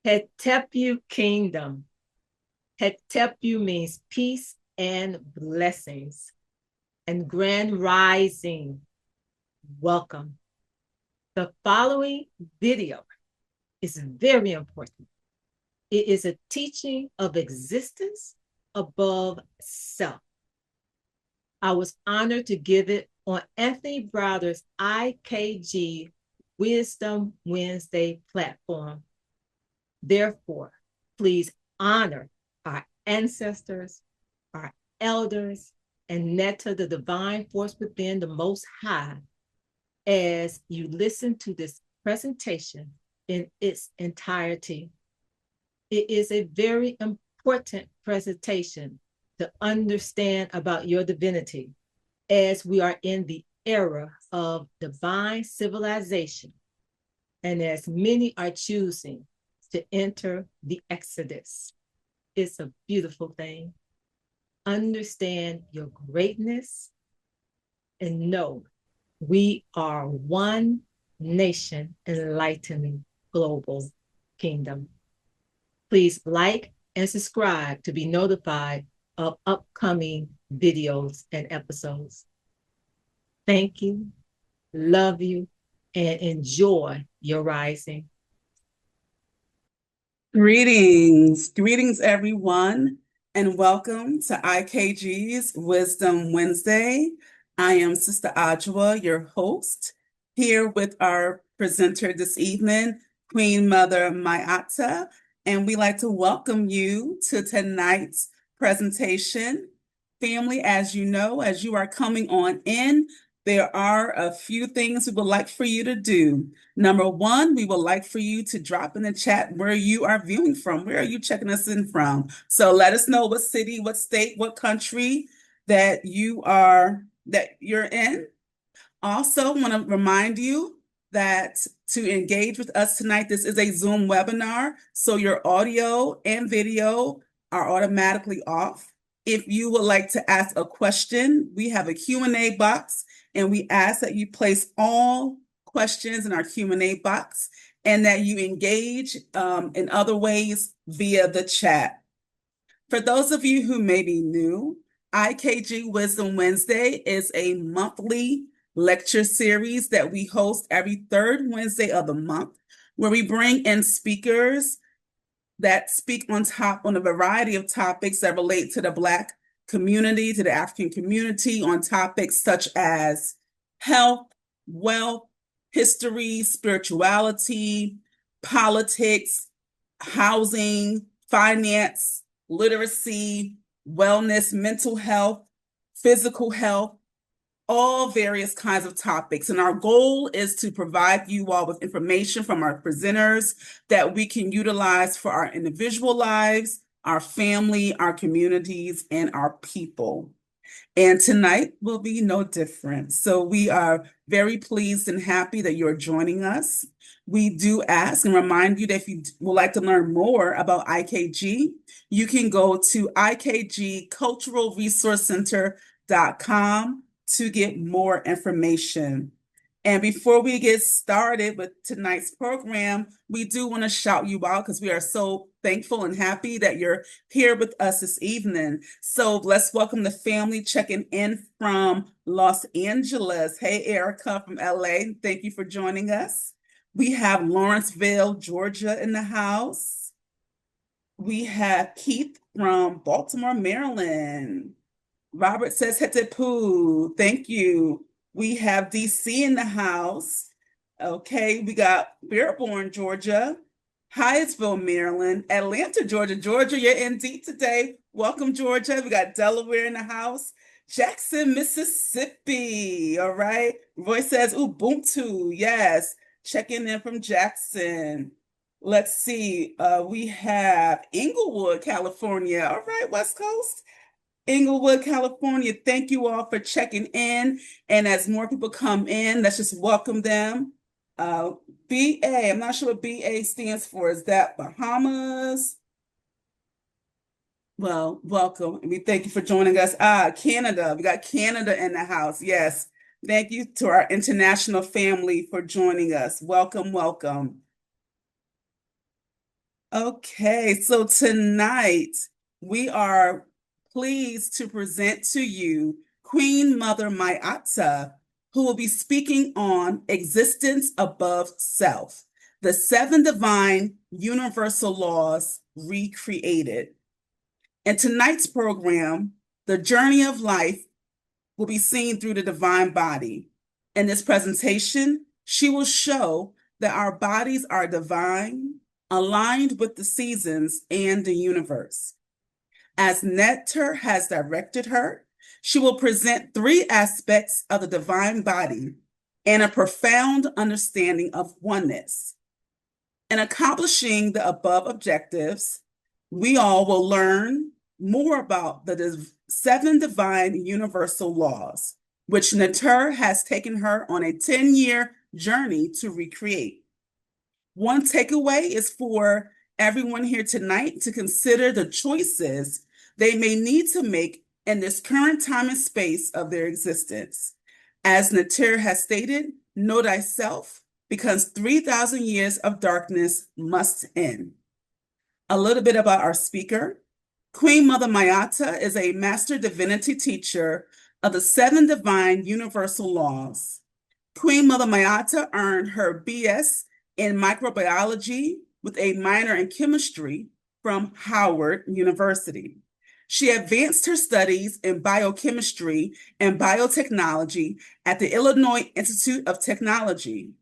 Hetepu Kingdom. Hetepu means peace and blessings. And grand rising. Welcome. The following video is very important. It is a teaching of existence above self. I was honored to give it on Anthony Browder's IKG Wisdom Wednesday platform. Therefore, please honor our ancestors, our elders, and netta the divine force within the Most High as you listen to this presentation in its entirety. It is a very important presentation to understand about your divinity as we are in the era of divine civilization and as many are choosing to enter the Exodus. It's a beautiful thing. Understand your greatness and know we are one nation enlightening global kingdom. Please like and subscribe to be notified of upcoming videos and episodes. Thank you, love you, and enjoy your rising. Greetings, everyone, and welcome to IKG's Wisdom Wednesday. I am Sister Ajwa, your host, here with our presenter this evening, Queen Mother Mayata, and we'd like to welcome you to tonight's presentation. Family, as you know, as you are coming on in, there are a few things we would like for you to do. Number one, we would like for you to drop in the chat where you are viewing from. Where are you checking us in from? So let us know what city, what state, what country that you're in. Also, want to remind you that to engage with us tonight, this is a Zoom webinar, so your audio and video are automatically off. If you would like to ask a question, we have a Q&A box, and we ask that you place all questions in our Q&A box and that you engage in other ways via the chat. For those of you who may be new, IKG Wisdom Wednesday is a monthly lecture series that we host every third Wednesday of the month, where we bring in speakers that speak on a variety of topics that relate to the Black community, to the African community, on topics such as health, wealth, history, spirituality, politics, housing, finance, literacy, wellness, mental health, physical health, all various kinds of topics. And our goal is to provide you all with information from our presenters that we can utilize for our individual lives, our family, our communities, and our people. And tonight will be no different. So we are very pleased and happy that you're joining us. We do ask and remind you that if you would like to learn more about IKG, you can go to ikgculturalresourcecenter.com to get more information. And before we get started with tonight's program, we do want to shout you out because we are so thankful and happy that you're here with us this evening. So let's welcome the family checking in from Los Angeles. Hey, Erica from LA. Thank you for joining us. We have Lawrenceville, Georgia in the house. We have Keith from Baltimore, Maryland. Robert says, Hetepu. Thank you. We have DC in the house. Okay, we got Fairborn, Georgia, Hyattsville, Maryland, Atlanta, Georgia. Georgia, you're in deep today. Welcome, Georgia. We got Delaware in the house. Jackson, Mississippi. All right. Roy says Ubuntu. Yes. Checking in from Jackson. Let's see. We have Inglewood, California. All right, West Coast. Inglewood, California. Thank you all for checking in. And as more people come in, let's just welcome them. BA, I'm not sure what BA stands for. Is that Bahamas? Well, welcome. And we thank you for joining us. Canada. We got Canada in the house. Yes. Thank you to our international family for joining us. Welcome, welcome. Okay, so tonight we are pleased to present to you Queen Mother Mayata, who will be speaking on existence above self, the seven divine universal laws recreated. In tonight's program, the journey of life will be seen through the divine body. In this presentation, she will show that our bodies are divine, aligned with the seasons and the universe. As Nectar has directed her, she will present three aspects of the divine body and a profound understanding of oneness. In accomplishing the above objectives, we all will learn more about the seven divine universal laws, which Natur has taken her on a 10-year journey to recreate. One takeaway is for everyone here tonight to consider the choices they may need to make in this current time and space of their existence. As Natur has stated, know thyself, because 3,000 years of darkness must end. A little bit about our speaker. Queen Mother Mayata is a master divinity teacher of the seven divine universal laws. Queen Mother Mayata earned her BS in microbiology with a minor in chemistry from Howard University. She advanced her studies in biochemistry and biotechnology at the Illinois Institute of Technology.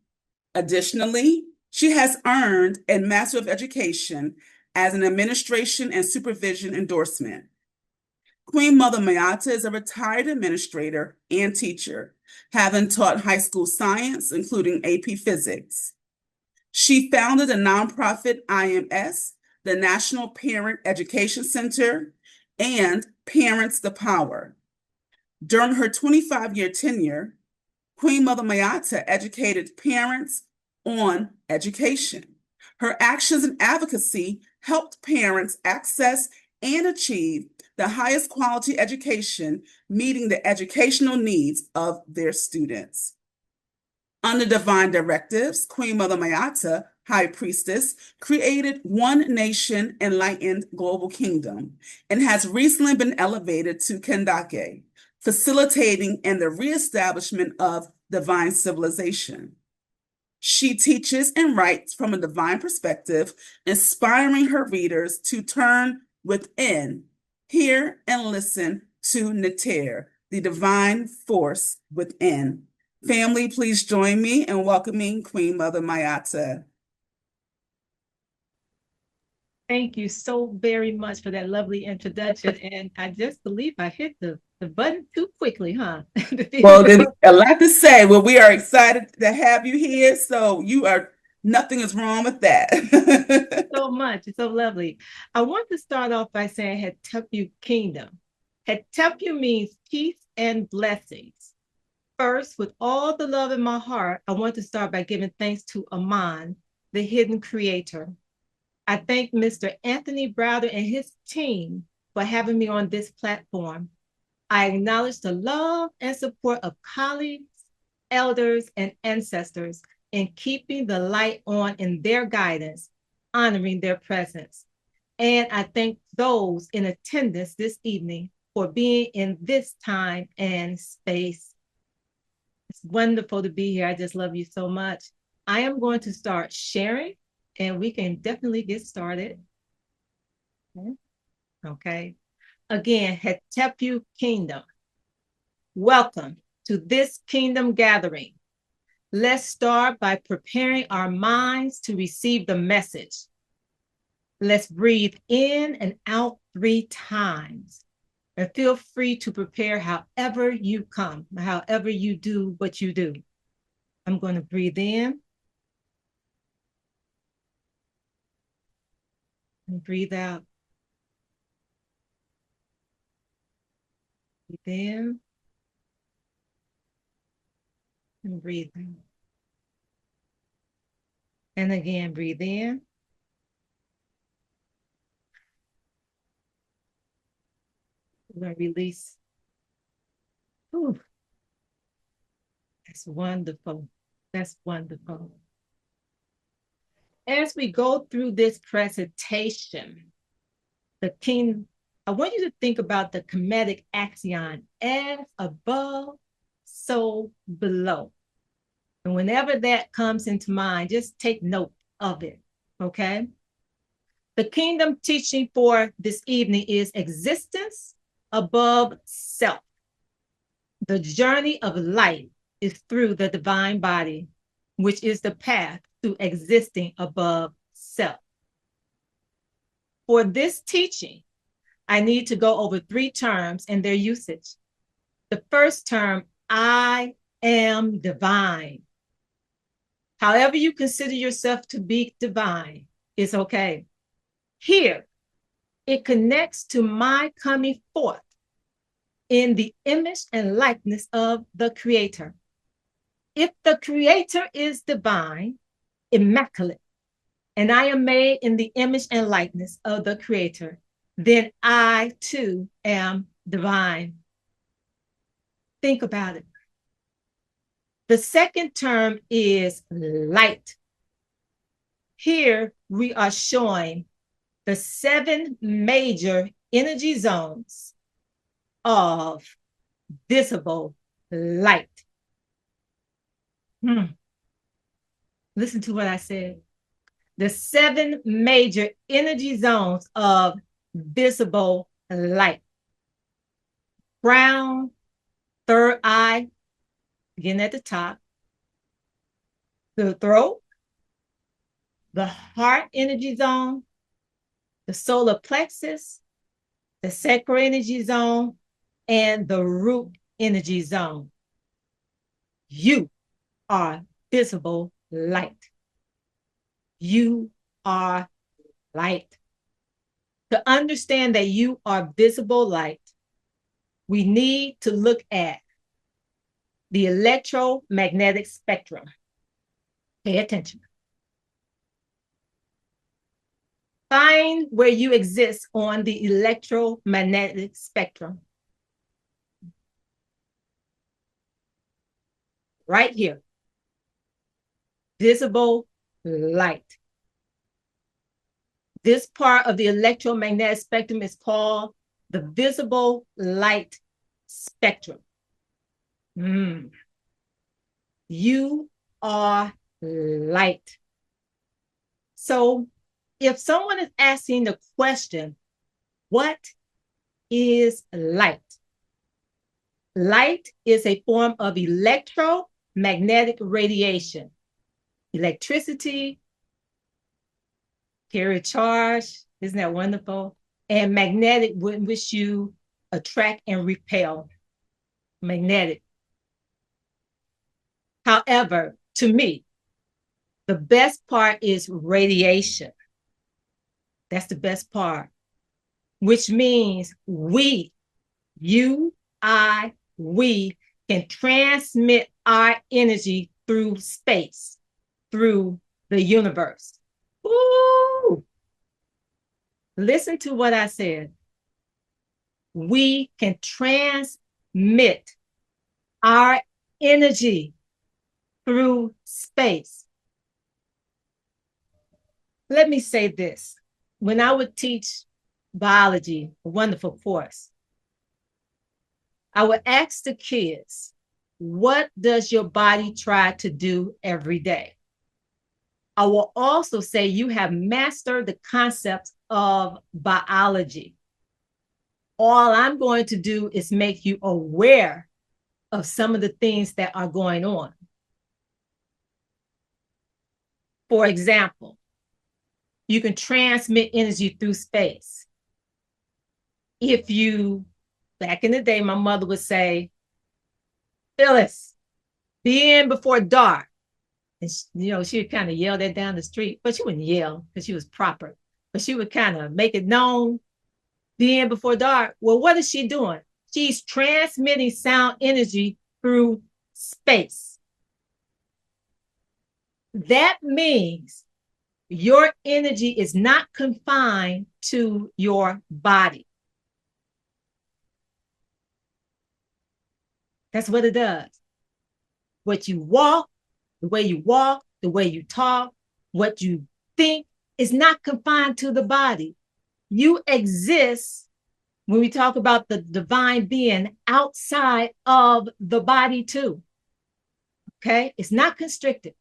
Additionally, she has earned a Master of Education as an administration and supervision endorsement. Queen Mother Mayata is a retired administrator and teacher, having taught high school science, including AP Physics. She founded the nonprofit IMS, the National Parent Education Center, and Parents the Power. During her 25-year tenure, Queen Mother Mayata educated parents on education. Her actions and advocacy helped parents access and achieve the highest quality education, meeting the educational needs of their students. Under divine directives, Queen Mother Mayata, High Priestess, created One Nation Enlightened Global Kingdom and has recently been elevated to Kendake, facilitating in the reestablishment of divine civilization. She teaches and writes from a divine perspective, inspiring her readers to turn within, hear and listen to Neter, the divine force within. Family, please join me in welcoming Queen Mother Mayata. Thank you so very much for that lovely introduction. And I just believe I hit the button too quickly, huh? Well, there's a lot to say. Well, we are excited to have you here. So nothing is wrong with that. So much. It's so lovely. I want to start off by saying Hetepu Kingdom. Hetepu means peace and blessings. First, with all the love in my heart, I want to start by giving thanks to Aman, the hidden creator. I thank Mr. Anthony Browder and his team for having me on this platform. I acknowledge the love and support of colleagues, elders, and ancestors in keeping the light on in their guidance, honoring their presence. And I thank those in attendance this evening for being in this time and space. It's wonderful to be here. I just love you so much. I am going to start sharing, and we can definitely get started. Okay. Again, Hetepu Kingdom. Welcome to this kingdom gathering. Let's start by preparing our minds to receive the message. Let's breathe in and out 3 times. And feel free to prepare however you come, however you do what you do. I'm going to breathe in and breathe out. Breathe in and breathe out. And again, breathe in. We're going to release. Ooh, that's wonderful. That's wonderful. As we go through this presentation, the king, I want you to think about the Kemetic axion, as above, so below. And whenever that comes into mind, just take note of it, okay? The kingdom teaching for this evening is existence above self. The journey of life is through the divine body, which is the path to existing above self. For this teaching, I need to go over 3 terms and their usage. The first term, I am divine. However you consider yourself to be divine, is okay. Here, it connects to my coming forth in the image and likeness of the Creator. If the Creator is divine, immaculate, and I am made in the image and likeness of the Creator, then I too am divine. Think about it. The second term is light. Here we are showing the 7 major energy zones of visible light. Listen to what I said. The 7 major energy zones of visible light. Brown, third eye, again at the top. The throat, the heart energy zone, the solar plexus, the sacral energy zone, and the root energy zone. You are visible light. You are light. To understand that you are visible light, we need to look at the electromagnetic spectrum. Pay attention. Find where you exist on the electromagnetic spectrum. Right here. Visible light. This part of the electromagnetic spectrum is called the visible light spectrum. You are light. So if someone is asking the question, what is light? Light is a form of electromagnetic radiation. Electricity, carry charge, isn't that wonderful? And magnetic, which you attract and repel. Magnetic. However, to me, the best part is radiation. That's the best part, which means we, you, I, we can transmit our energy through space, through the universe. Ooh. Listen to what I said. We can transmit our energy through space. Let me say this. When I would teach biology, a wonderful course, I would ask the kids, what does your body try to do every day? I will also say you have mastered the concepts of biology. All I'm going to do is make you aware of some of the things that are going on. For example, you can transmit energy through space. If you, back in the day, my mother would say, Phyllis, be in before dark. And she would kind of yell that down the street, but she wouldn't yell because she was proper. But she would kind of make it known, be in before dark. Well, what is she doing? She's transmitting sound energy through space. That means your energy is not confined to your body. That's what it does. What you walk, the way you talk, what you think is not confined to the body. You exist when we talk about the divine being outside of the body too. Okay, it's not constricted.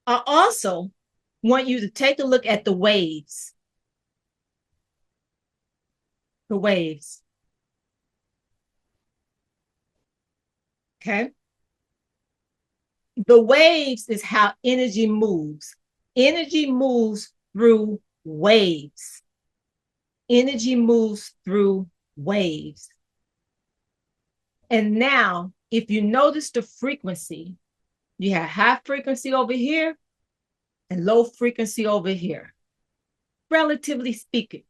I also want you to take a look at the waves. The waves. Okay. The waves is how energy moves. Energy moves through waves. Energy moves through waves. And now, if you notice the frequency, you have high frequency over here and low frequency over here, relatively speaking.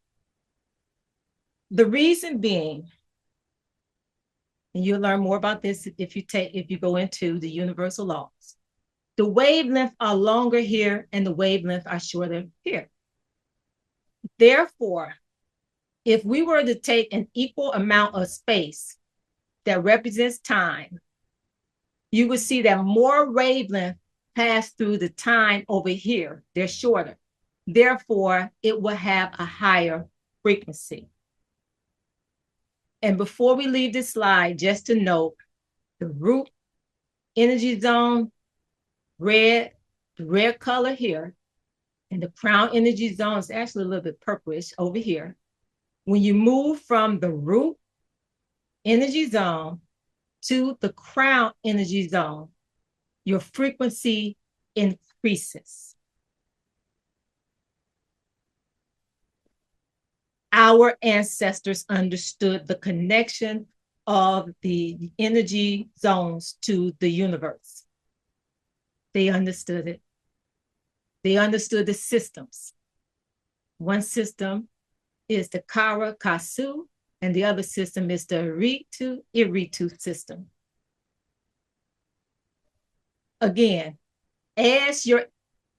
The reason being, and you'll learn more about this if you go into the universal laws. The wavelengths are longer here and the wavelengths are shorter here. Therefore, if we were to take an equal amount of space that represents time, you would see that more wavelength pass through the time over here. They're shorter. Therefore, it will have a higher frequency. And before we leave this slide, just to note, the root energy zone, red, the red color here, and the crown energy zone is actually a little bit purplish over here. When you move from the root energy zone to the crown energy zone, your frequency increases. Our ancestors understood the connection of the energy zones to the universe. They understood it. They understood the systems. One system is the Kara Kasu, and the other system is the Ritu Iritu system. Again, as your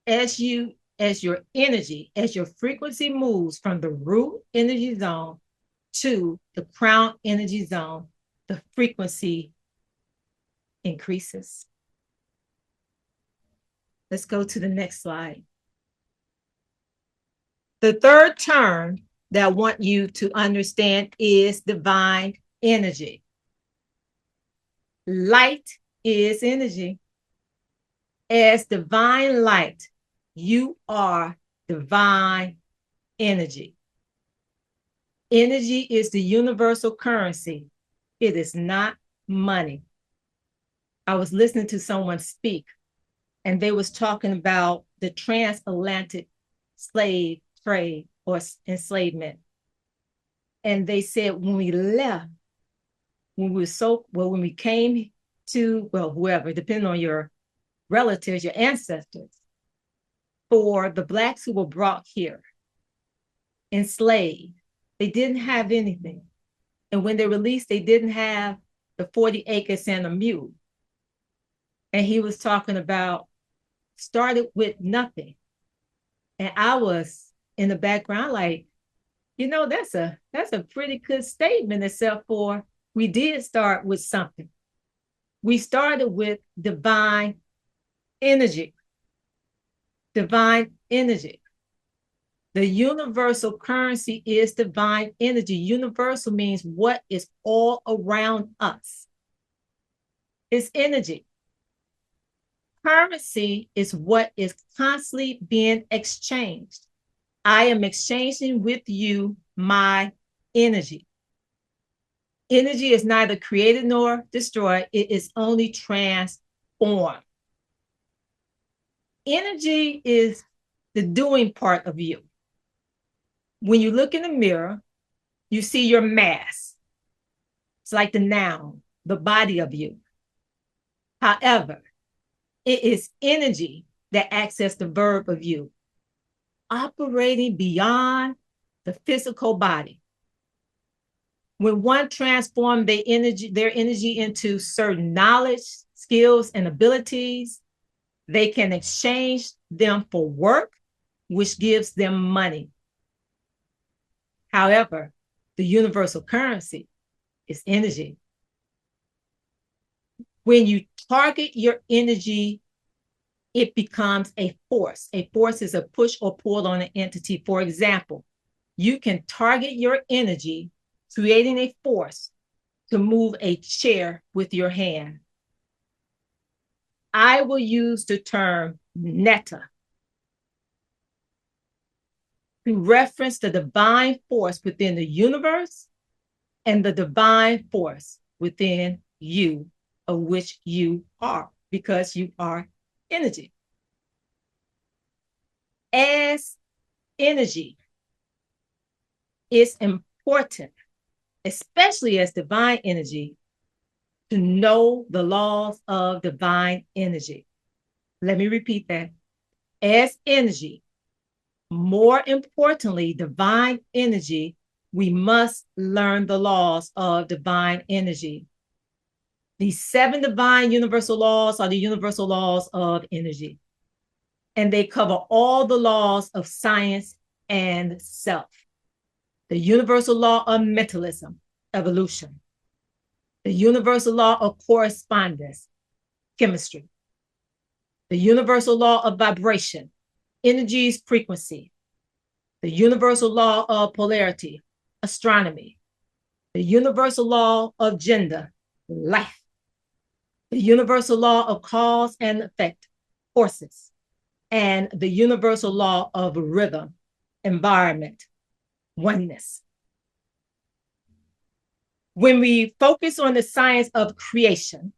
energy, as your frequency moves from the root energy zone to the crown energy zone, the frequency increases. Let's go to the next slide. The third term that I want you to understand is divine energy. Light is energy. As divine light, you are divine energy. Energy is the universal currency. It is not money. I was listening to someone speak, and they was talking about the transatlantic slave trade or enslavement. And they said when we left, when we came to, whoever, depending on your relatives, your ancestors, for the Blacks who were brought here, enslaved, they didn't have anything. And when they released, they didn't have the 40 acres and a mule. And he was talking about started with nothing. And I was in the background like, that's a pretty good statement, except for we did start with something. We started with divine energy. Divine energy. The universal currency is divine energy. Universal means what is all around us. It's energy. Currency is what is constantly being exchanged. I am exchanging with you my energy. Energy is neither created nor destroyed. It is only transformed. Energy is the doing part of you. When you look in the mirror, you see your mass. It's like the noun, the body of you. However, it is energy that acts as the verb of you, operating beyond the physical body. When one transforms their energy into certain knowledge, skills, and abilities, they can exchange them for work, which gives them money. However, the universal currency is energy. When you target your energy it becomes a force. A force is a push or pull on an entity. For example, you can target your energy, creating a force to move a chair with your hand. I will use the term netta to reference the divine force within the universe and the divine force within you, of which you are, because you are energy. As energy, it's important, especially as divine energy, to know the laws of divine energy. Let me repeat that. As energy, more importantly, divine energy, we must learn the laws of divine energy. These 7 divine universal laws are the universal laws of energy, and they cover all the laws of science and self. The universal law of mentalism, evolution. The universal law of correspondence, chemistry. The universal law of vibration, energy's frequency. The universal law of polarity, astronomy. The universal law of gender, life. The universal law of cause and effect, forces. And the universal law of rhythm, environment, oneness. When we focus on the science of creation,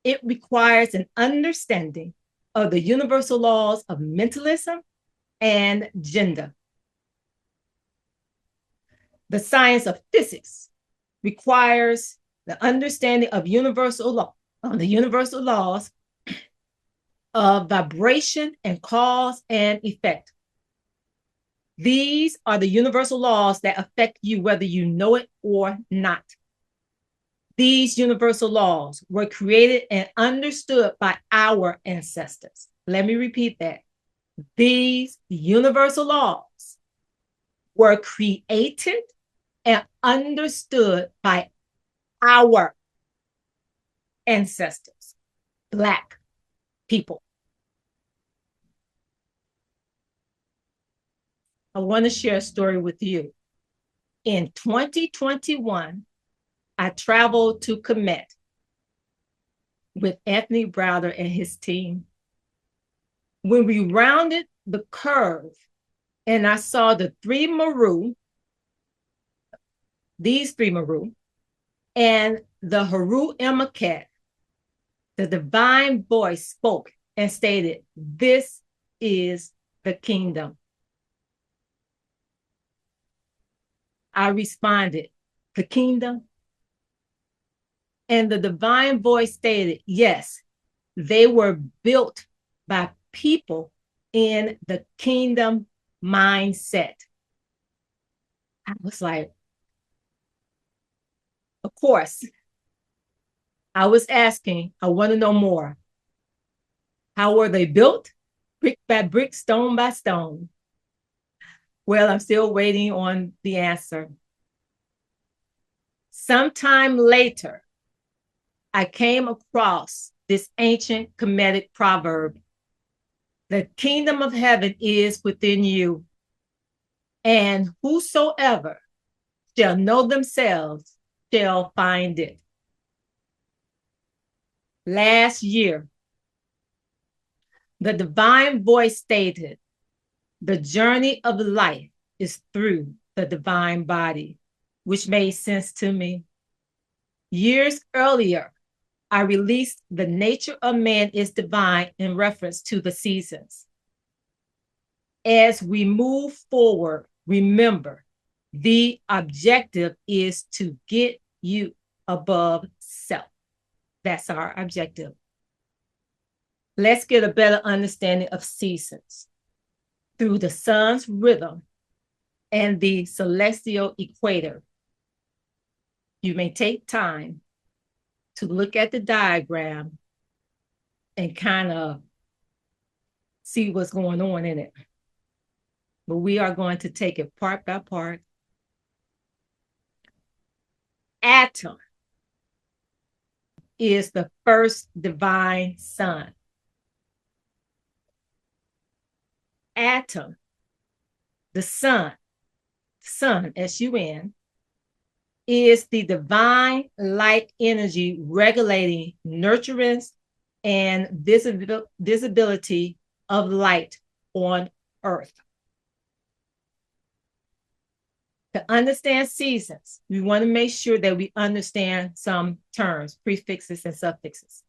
it requires an understanding of the universal laws of mentalism and gender. The science of physics requires the understanding of universal law, the universal laws of vibration and cause and effect. These are the universal laws that affect you whether you know it or not. These universal laws were created and understood by our ancestors. Let me repeat that. These universal laws were created and understood by our ancestors, Black people. I want to share a story with you. In 2021, I traveled to Kemet with Anthony Browder and his team. When we rounded the curve and I saw the 3 Maru, these 3 Maru, and the Haru Emaket, the divine voice spoke and stated, "This is the kingdom." I responded, "The kingdom?" And the divine voice stated, "Yes, they were built by people in the kingdom mindset." I was like, of course. I was asking, I want to know more. How were they built? Brick by brick, stone by stone. Well, I'm still waiting on the answer. Sometime later, I came across this ancient Kemetic proverb: "The kingdom of heaven is within you, and whosoever shall know themselves shall find it." Last year, the divine voice stated, "The journey of life is through the divine body," which made sense to me. Years earlier, I released "The nature of man is divine" in reference to the seasons. As we move forward, remember, the objective is to get you above self. That's our objective. Let's get a better understanding of seasons through the sun's rhythm and the celestial equator. You may take time to look at the diagram and kind of see what's going on in it. But we are going to take it part by part. Atom is the first divine sun. atom, the sun, sun, is the divine light energy regulating nurturance and visibility of light on earth. To understand seasons, we want to make sure that we understand some terms, prefixes and suffixes.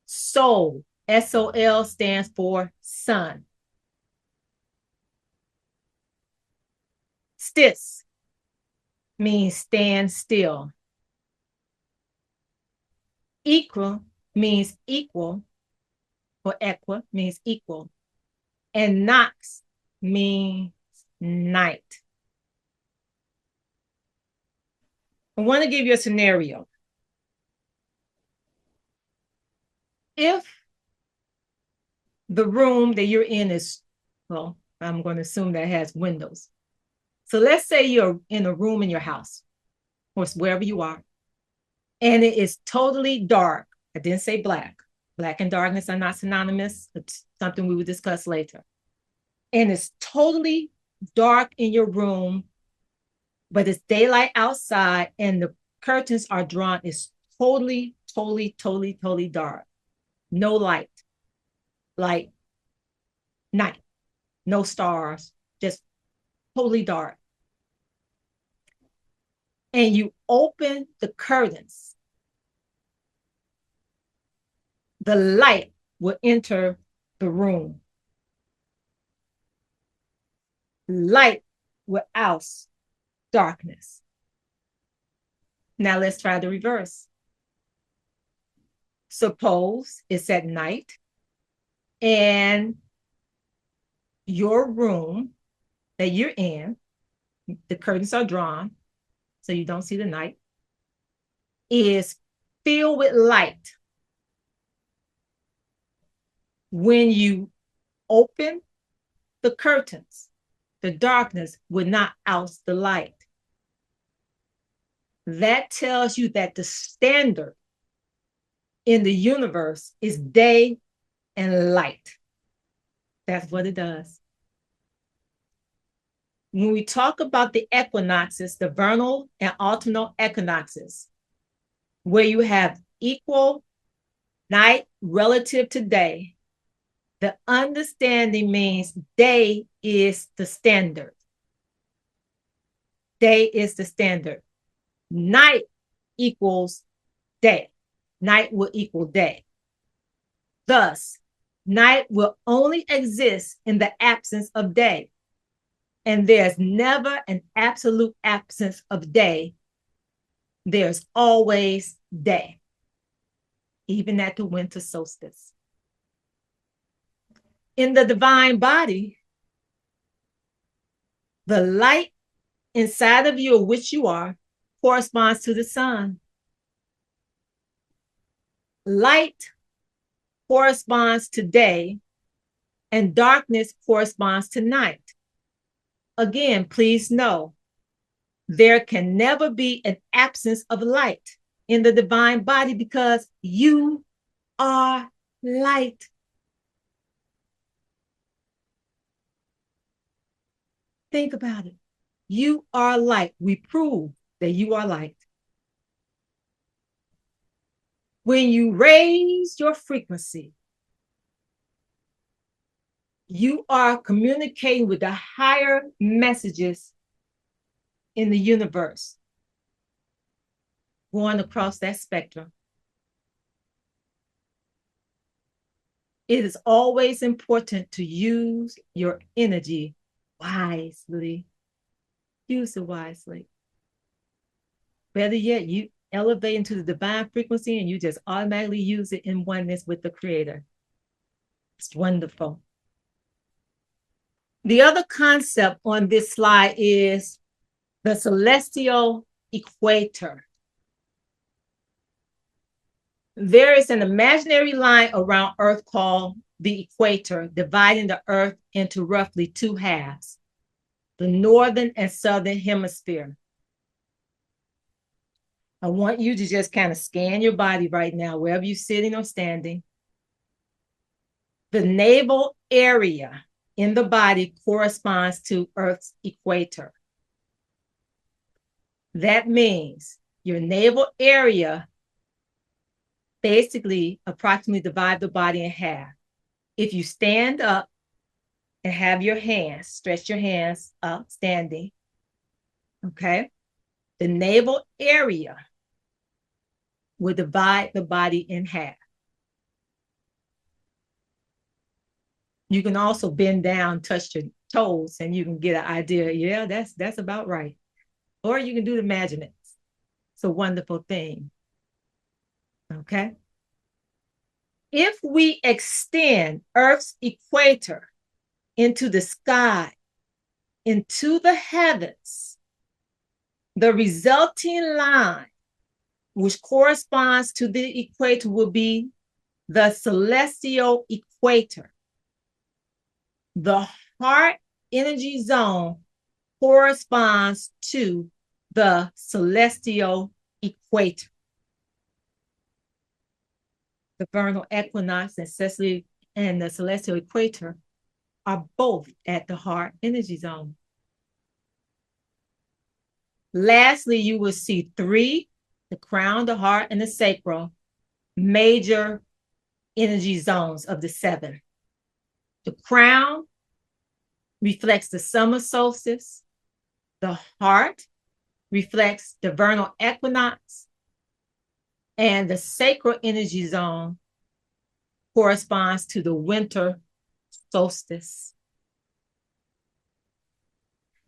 Sol, S-O-L, stands for sun. Stis means stand still. Equal means equal, or equa means equal. And nox means night. I want to give you a scenario. If the room that you're in is, well, I'm going to assume that has windows. So let's say you're in a room in your house or wherever you are, and it is totally dark. I didn't say black. Black and darkness are not synonymous. It's something we will discuss later. And it's totally dark in your room, but it's daylight outside and the curtains are drawn. It's totally dark. No light. Like night. No stars. Just totally dark. And you open the curtains. The light will enter the room. Light will oust darkness. Now let's try the reverse. Suppose it's at night and your room that you're in, the curtains are drawn so you don't see the night, is filled with light. When you open the curtains, the darkness would not oust the light. That tells you that the standard in the universe is day and light. That's what it does. When we talk about the equinoxes, the vernal and autumnal equinoxes, where you have equal night relative to day, the understanding means day is the standard. Day is the standard. Night equals day. Night will equal day. Thus, night will only exist in the absence of day. And there's never an absolute absence of day. There's always day, even at the winter solstice. In the divine body, the light inside of you, of which you are, corresponds to the sun. Light corresponds to day, and darkness corresponds to night. Again, please know, there can never be an absence of light in the divine body because you are light. Think about it. You are light. We prove that you are light. When you raise your frequency, you are communicating with the higher messages in the universe, going across that spectrum. It is always important to use your energy wisely. Use it wisely. Better yet, you elevate into the divine frequency and you just automatically use it in oneness with the Creator. It's wonderful. The other concept on this slide is the celestial equator. There is an imaginary line around Earth called the equator, dividing the Earth into roughly two halves, the northern and southern hemisphere. I want you to just kind of scan your body right now, wherever you're sitting or standing. The navel area in the body corresponds to Earth's equator. That means your navel area basically approximately divide the body in half. If you stand up and have your hands, stretch your hands up, standing, okay? The navel area will divide the body in half. You can also bend down, touch your toes, and you can get an idea. Yeah, that's about right. Or you can do the measurements. It's a wonderful thing. Okay. If we extend Earth's equator into the sky, into the heavens, the resulting line, which corresponds to the equator, will be the celestial equator. The heart energy zone corresponds to the celestial equator. The vernal equinox and the celestial equator are both at the heart energy zone. Lastly, you will see three, the crown, the heart, and the sacral, major energy zones of the seven. The crown reflects the summer solstice. The heart reflects the vernal equinox. And the sacral energy zone corresponds to the winter solstice.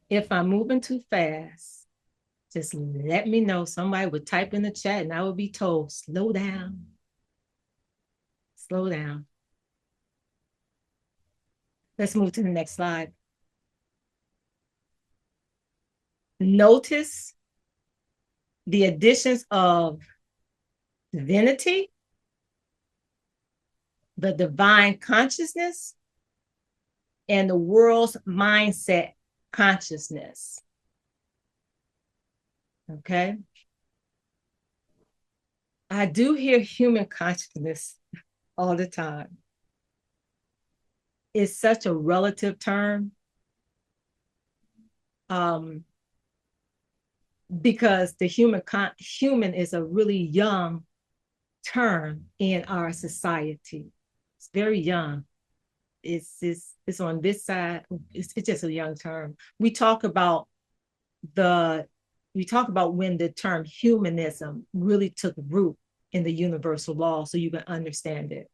If I'm moving too fast, just let me know. Somebody would type in the chat and I would be told, slow down. Slow down. Let's move to the next slide. Notice the additions of divinity, the divine consciousness, and the world's mindset consciousness. Okay. I do hear human consciousness all the time. It's such a relative term. Because the human is a really young term in our society. It's very young. It's on this side. It's just a young term. We talk about when the term humanism really took root in the universal law, so you can understand it.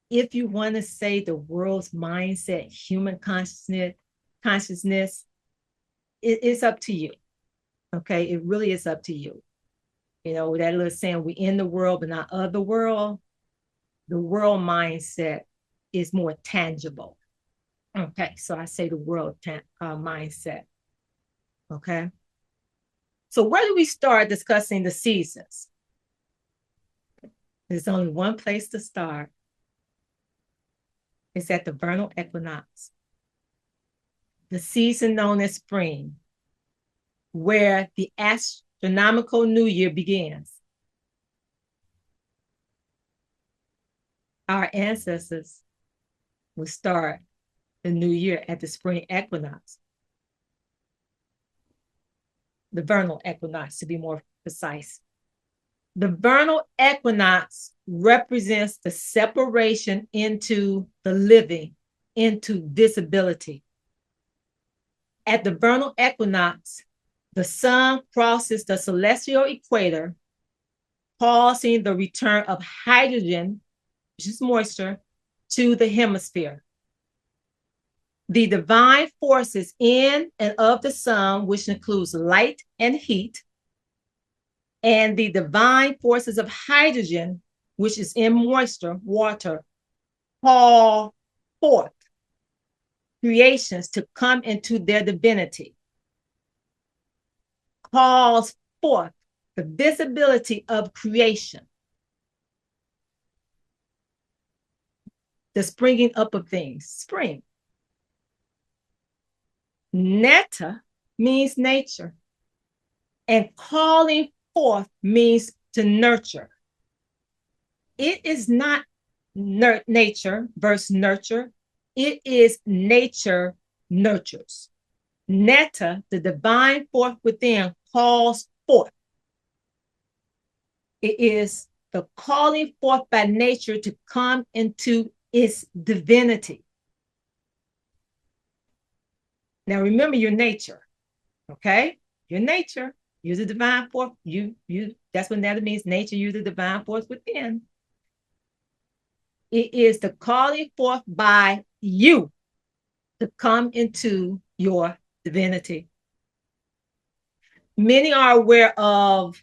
If you want to say the world's mindset, human consciousness, it's up to you. Okay, it really is up to you. You know, that little saying, we're in the world, but not of the world. The world mindset is more tangible. Okay, so I say the world mindset. Okay. So where do we start discussing the seasons? There's only one place to start. It's at the vernal equinox, the season known as spring, where the astronomical new year begins. Our ancestors would start the new year at the spring equinox, the vernal equinox to be more precise. The vernal equinox represents the separation into the living, into disability. At the vernal equinox, the sun crosses the celestial equator, causing the return of hydrogen, which is moisture, to the hemisphere. The divine forces in and of the sun, which includes light and heat, and the divine forces of hydrogen, which is in moisture, water, call forth creations to come into their divinity, calls forth the visibility of creation, the springing up of things, spring. Netta means nature, and calling forth means to nurture. It is not nature versus nurture. It is nature nurtures. Netta, the divine force within, calls forth. It is the calling forth by nature to come into its divinity. Now remember your nature, okay? Your nature, you're the divine force. That's what that means. Nature, you're the divine force within. It is the calling forth by you to come into your divinity. Many are aware of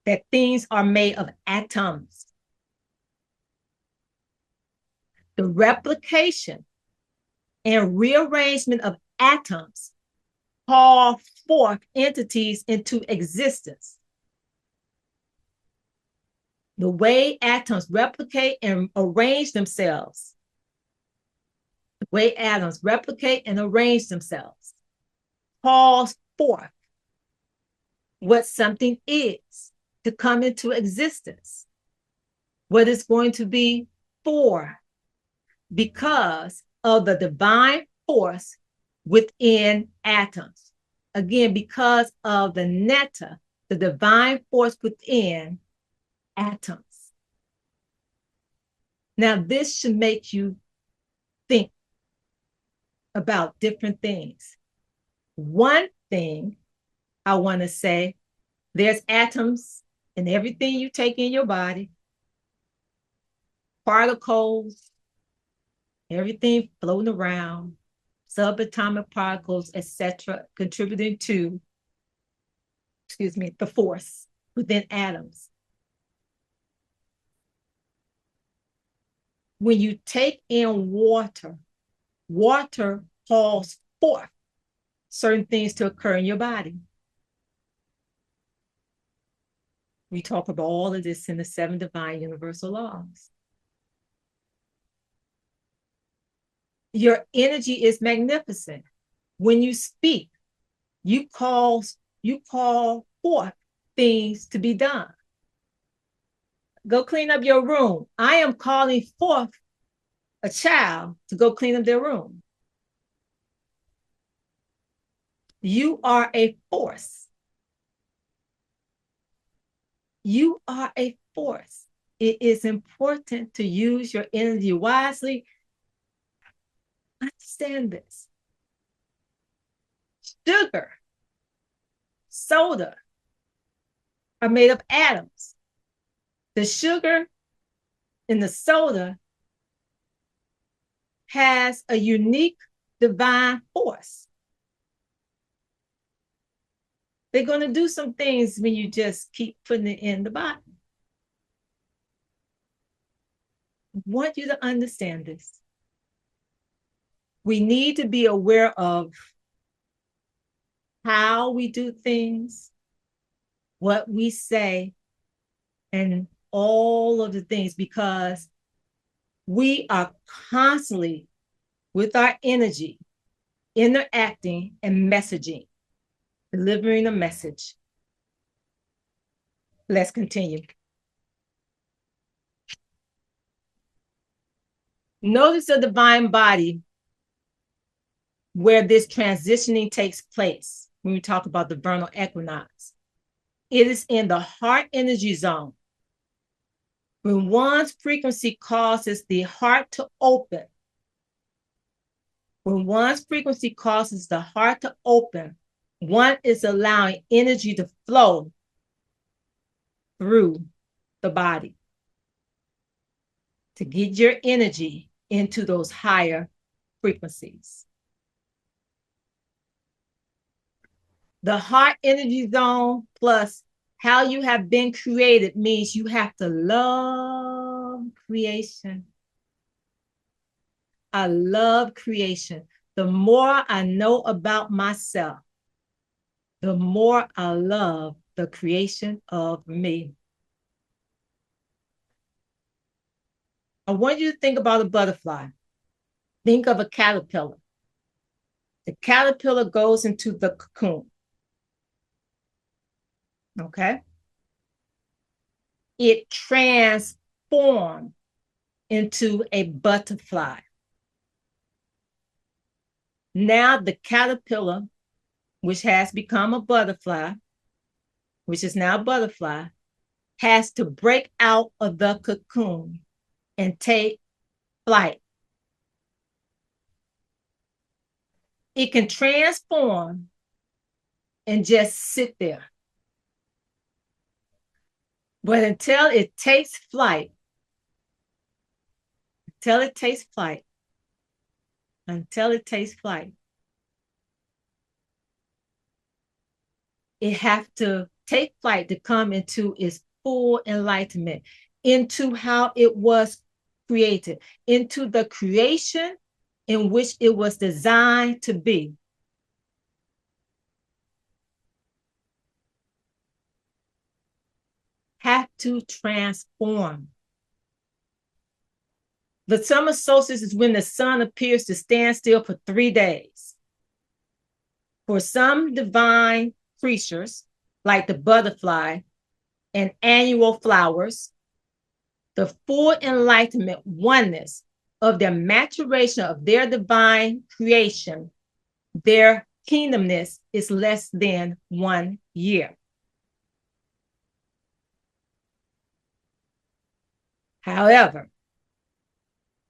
that things are made of atoms. The replication and rearrangement of atoms call forth entities into existence. The way atoms replicate and arrange themselves, the way atoms replicate and arrange themselves, calls forth what something is to come into existence, what it's going to be for, because of the divine force within atoms. Again, because of the netta, the divine force within atoms. Now, this should make you think about different things. One thing I want to say, there's atoms in everything you take in your body, particles, everything floating around, subatomic particles, etc., contributing to, the force within atoms. When you take in water, water calls forth certain things to occur in your body. We talk about all of this in the 7 divine universal laws. Your energy is magnificent. When you speak, you call forth things to be done. Go clean up your room. I am calling forth a child to go clean up their room. You are a force. You are a force. It is important to use your energy wisely. Understand this. Sugar, soda are made of atoms. The sugar in the soda has a unique divine force. They're going to do some things when you just keep putting it in the bottle. I want you to understand this. We need to be aware of how we do things, what we say, and all of the things, because we are constantly with our energy interacting and messaging, delivering a message. Let's continue. Notice the divine body where this transitioning takes place when we talk about the vernal equinox. It is in the heart energy zone. When one's frequency causes the heart to open, when one's frequency causes the heart to open, one is allowing energy to flow through the body to get your energy into those higher frequencies. The heart energy zone plus how you have been created means you have to love creation. I love creation. The more I know about myself, the more I love the creation of me. I want you to think about a butterfly. Think of a caterpillar. The caterpillar goes into the cocoon. Okay? It transforms into a butterfly. Now the caterpillar, which has become a butterfly, which is now a butterfly, has to break out of the cocoon and take flight. It can transform and just sit there. But until it takes flight, until it takes flight, it has to take flight to come into its full enlightenment, into how it was created, into the creation in which it was designed to be. Have to transform. The summer solstice is when the sun appears to stand still for 3 days. For some divine creatures, like the butterfly and annual flowers, the full enlightenment oneness of their maturation of their divine creation, their kingdomness is less than 1 year. However,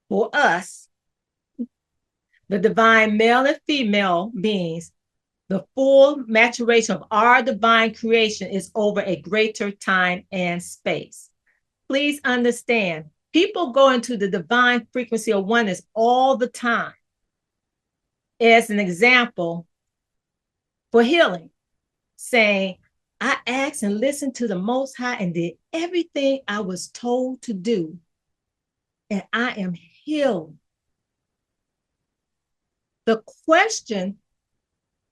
for us, the divine male and female beings, the full maturation of our divine creation is over a greater time and space. Please understand, people go into the divine frequency of oneness all the time. As an example, for healing, saying, I asked and listened to the Most High and did everything I was told to do, and I am healed. The question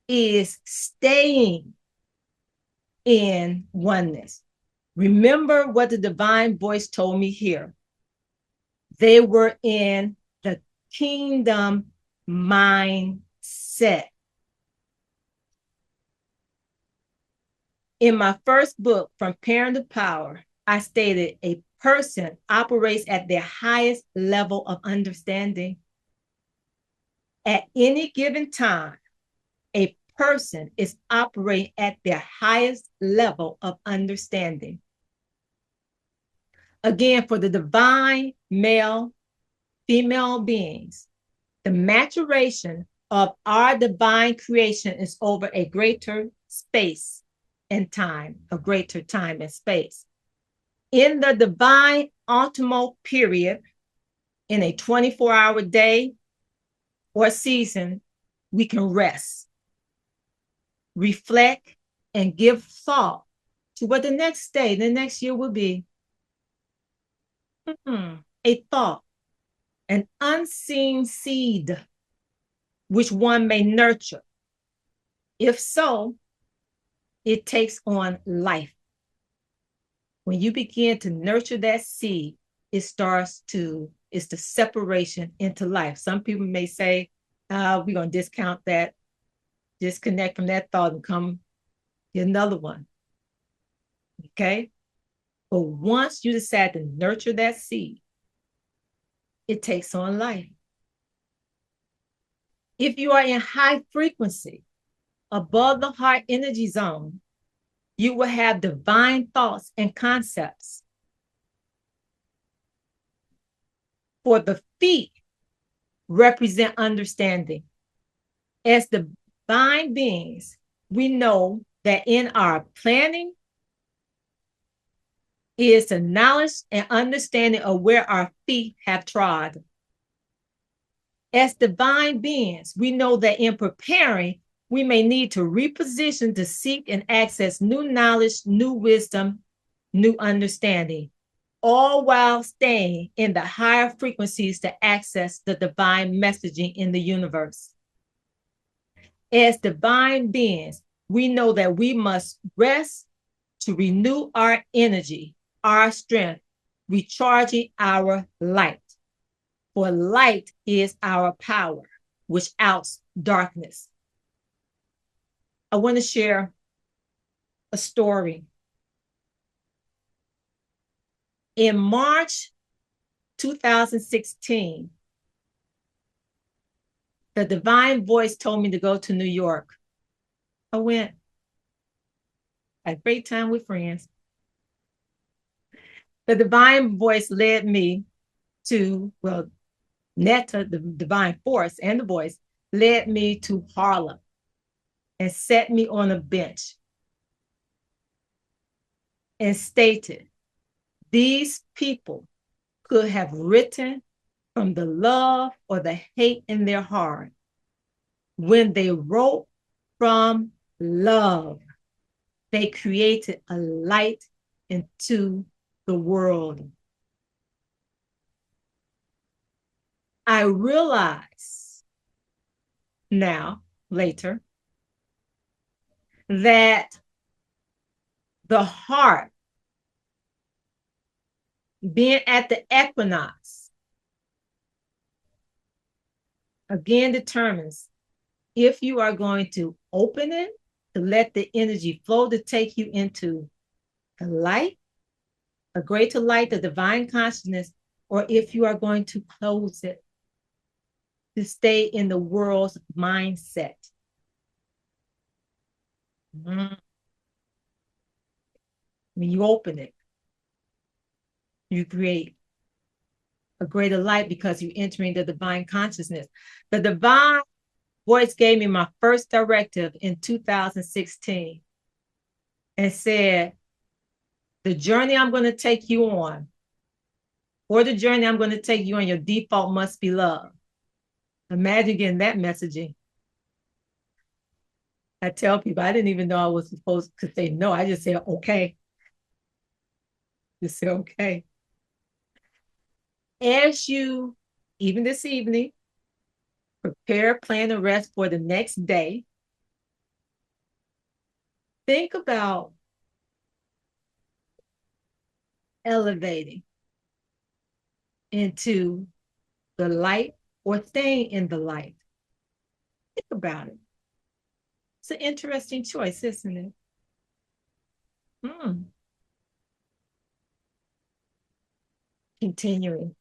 is staying in oneness. Remember what the divine voice told me here. They were in the kingdom mindset. In my first book, From Parent to Power, I stated a person operates at their highest level of understanding. At any given time, a person is operating at their highest level of understanding. Again, for the divine male, female beings, the maturation of our divine creation is over a greater space and time, a greater time and space. In the divine optimal period, in a 24-hour day or season, we can rest, reflect, and give thought to what the next day, the next year will be. A thought, an unseen seed, which one may nurture. If so, it takes on life. When you begin to nurture that seed, it's the separation into life. Some people may say, we're going to discount that, disconnect from that thought and come get another one. Okay? But once you decide to nurture that seed, it takes on life. If you are in high frequency, above the heart energy zone, you will have divine thoughts and concepts. For the feet represent understanding. As divine beings, we know that in our planning is the knowledge and understanding of where our feet have trod. As divine beings, we know that in preparing, we may need to reposition to seek and access new knowledge, new wisdom, new understanding, all while staying in the higher frequencies to access the divine messaging in the universe. As divine beings, we know that we must rest to renew our energy, our strength, recharging our light. For light is our power, which outs darkness. I want to share a story. In March 2016, the divine voice told me to go to New York. I went. I had a great time with friends. The divine voice led me to, well, Netta, the divine force and the voice, led me to Harlem and set me on a bench and stated, these people could have written from the love or the hate in their heart. When they wrote from love, they created a light into the world. I realize now, later, that the heart being at the equinox again determines if you are going to open it to let the energy flow to take you into the light, a greater light, the divine consciousness, or if you are going to close it to stay in the world's mindset. When you open it, you create a greater light because you're entering the divine consciousness. The divine voice gave me my first directive in 2016 and said, the journey I'm going to take you on, or the journey I'm going to take you on, your default must be love. Imagine getting that messaging. I tell people, I didn't even know I was supposed to say no. I just said, okay. Just say, okay. As you, even this evening, prepare, plan, and rest for the next day, think about elevating into the light or staying in the light. Think about it. It's an interesting choice, isn't it? Continuing.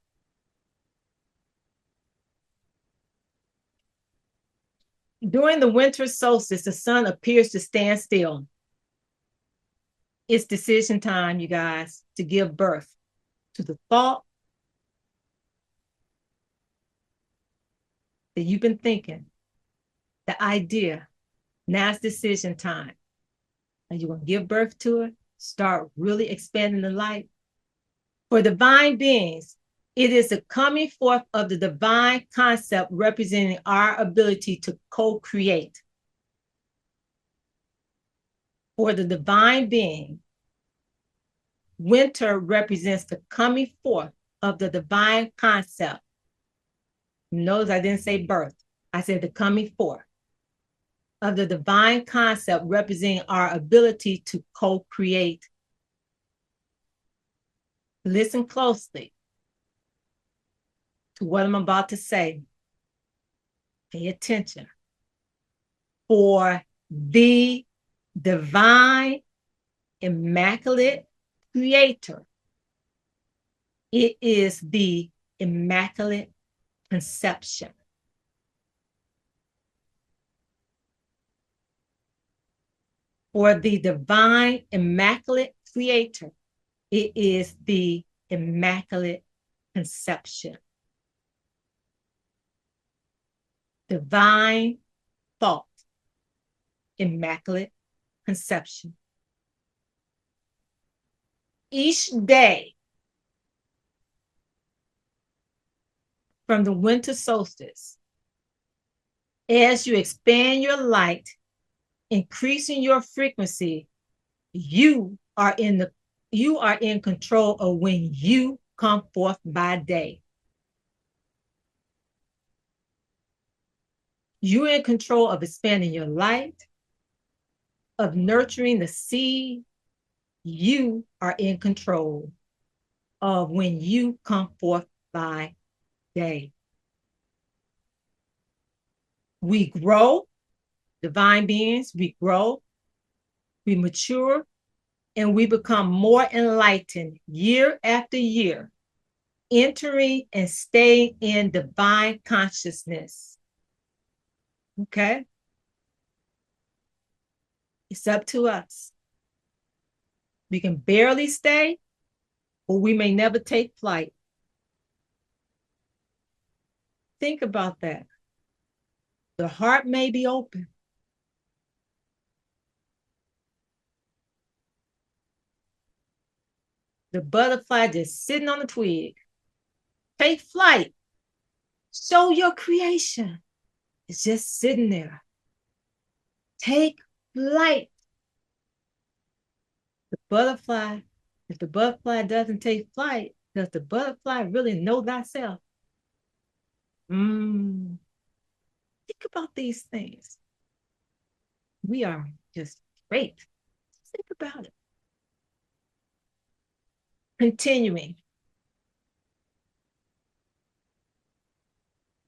During the winter solstice, the sun appears to stand still. It's decision time, you guys, to give birth to the thought that you've been thinking, the idea. Now it's decision time. Are you going to give birth to it? Start really expanding the light. For divine beings, it is the coming forth of the divine concept representing our ability to co-create. For the divine being, winter represents the coming forth of the divine concept. Notice I didn't say birth. I said the coming forth of the divine concept representing our ability to co-create. Listen closely to what I'm about to say. Pay attention. For the divine, immaculate creator, it is the immaculate conception. For the divine, immaculate creator, it is the immaculate conception. Divine thought, immaculate conception. Each day from the winter solstice, as you expand your light, increasing your frequency, you are in control of when you come forth by day. You're in control of expanding your light, of nurturing the seed. You are in control of when you come forth by day. We grow, divine beings, we grow, we mature, and we become more enlightened year after year entering and staying in divine consciousness. Okay? It's up to us. We can barely stay, or we may never take flight. Think about that. The heart may be open. The butterfly just sitting on the twig. Take flight. Show your creation. It's just sitting there. Take flight. The butterfly, if the butterfly doesn't take flight, does the butterfly really know thyself? Think about these things. We are just great. Think about it. Continuing.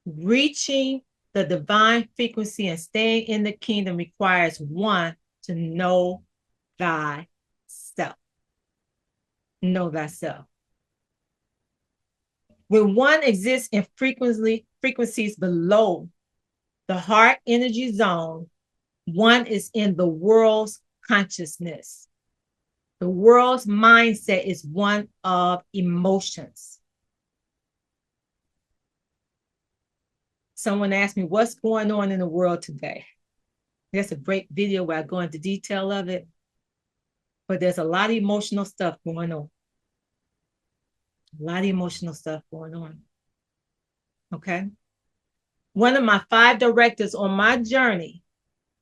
Reaching the divine frequency and staying in the kingdom requires one to know thyself. Know thyself. When one exists in frequencies below the heart energy zone, one is in the world's consciousness. The world's mindset is one of emotions. Someone asked me, what's going on in the world today? There's a great video where I go into detail of it, but there's a lot of emotional stuff going on. A lot of emotional stuff going on. Okay. One of my 5 directives on my journey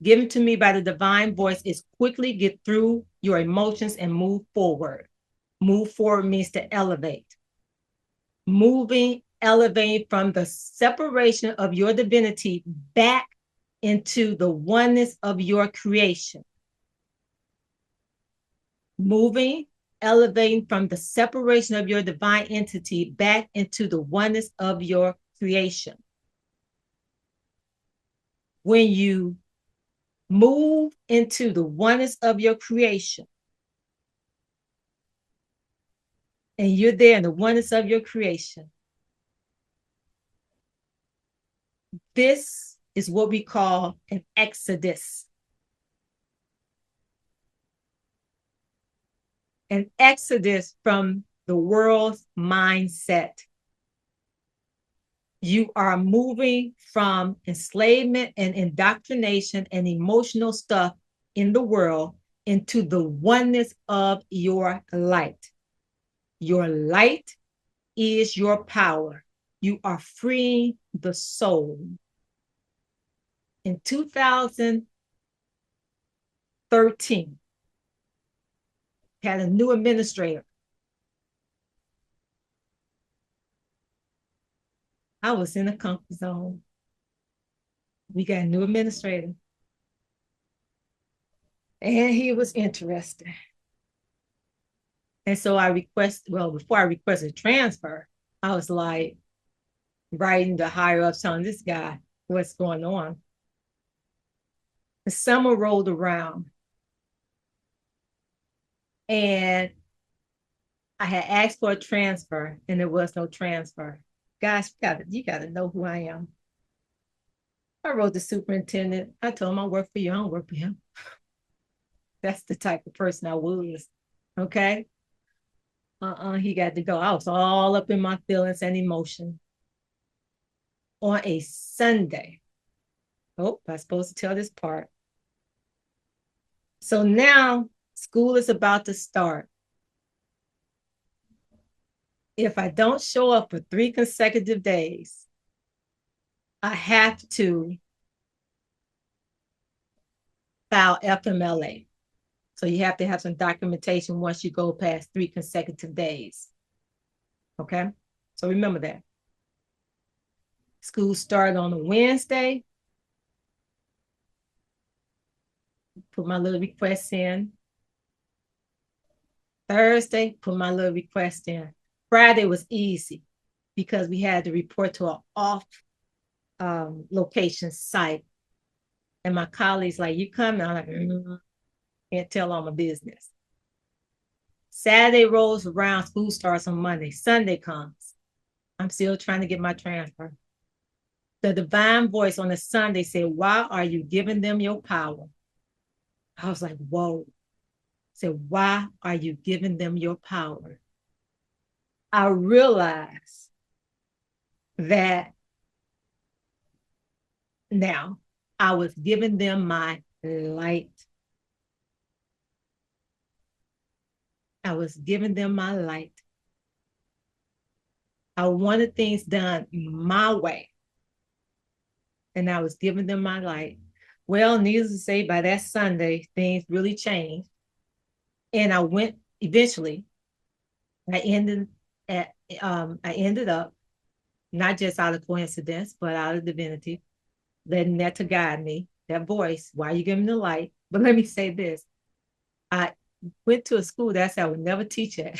given to me by the divine voice is quickly get through your emotions and move forward. Move forward means to elevate. Elevating from the separation of your divinity back into the oneness of your creation. Elevating from the separation of your divine entity back into the oneness of your creation. When you move into the oneness of your creation, and you're there in the oneness of your creation, this is what we call an exodus. An exodus from the world's mindset. You are moving from enslavement and indoctrination and emotional stuff in the world into the oneness of your light. Your light is your power. You are freeing the soul. In 2013, had a new administrator. I was in a comfort zone. We got a new administrator. And he was interested. And so before I requested transfer, I was like writing the higher ups telling this guy what's going on. The summer rolled around and I had asked for a transfer and there was no transfer. Guys, you gotta know who I am. I wrote the superintendent. I told him I work for you. I don't work for him. That's the type of person I was. Okay. He got to go. I was all up in my feelings and emotion. On a Sunday. Oh, I'm supposed to tell this part. So now school is about to start. If I don't show up for 3 consecutive days, I have to file FMLA. So you have to have some documentation once you go past 3 consecutive days. Okay? So remember that. School started on a Wednesday. Put my little request in. Thursday, put my little request in. Friday was easy because we had to report to an off location site. And my colleagues like, you coming? I'm like, can't tell all my business. Saturday rolls around, school starts on Monday. Sunday comes. I'm still trying to get my transfer. The divine voice on a Sunday said, why are you giving them your power? I was like, whoa. I said, why are you giving them your power? I realized that now I was giving them my light. I was giving them my light. I wanted things done my way. And I was giving them my light. Well, needless to say, by that Sunday, things really changed. And I went eventually, I ended at I ended up not just out of coincidence, but out of divinity, letting that to guide me, that voice, why are you giving the light? But let me say this. I went to a school that I would never teach at.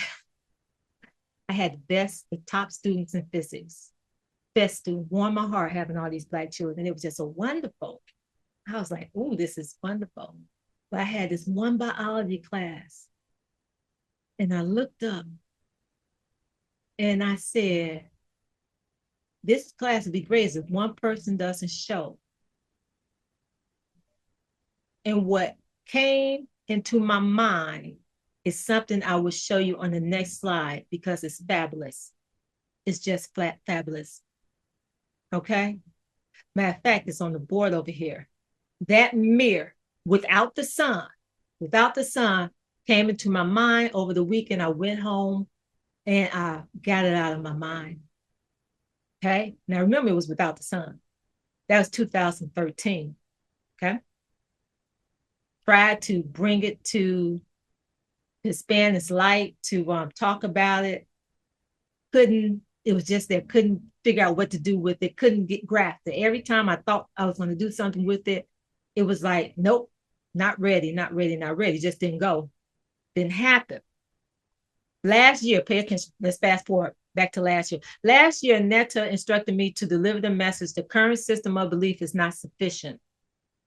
I had the top students in physics. Best student, warmed my heart having all these Black children. It was just so wonderful. I was like, oh, this is wonderful. But I had this one biology class. And I looked up and I said, this class would be great if one person doesn't show. And what came into my mind is something I will show you on the next slide because it's fabulous. It's just flat fabulous. Okay? Matter of fact, it's on the board over here. That mirror without the sun came into my mind over the weekend. I went home and I got it out of my mind. Okay. Now remember, it was without the sun. That was 2013. Okay. Tried to bring it to Hispanic light to talk about it. Couldn't, it was just there, couldn't figure out what to do with it, couldn't get grafted. Every time I thought I was going to do something with it, it was like, nope, not ready, not ready, not ready. Just didn't go. Didn't happen. Last year, pay attention. Let's fast forward back to last year. Last year, Netta instructed me to deliver the message the current system of belief is not sufficient.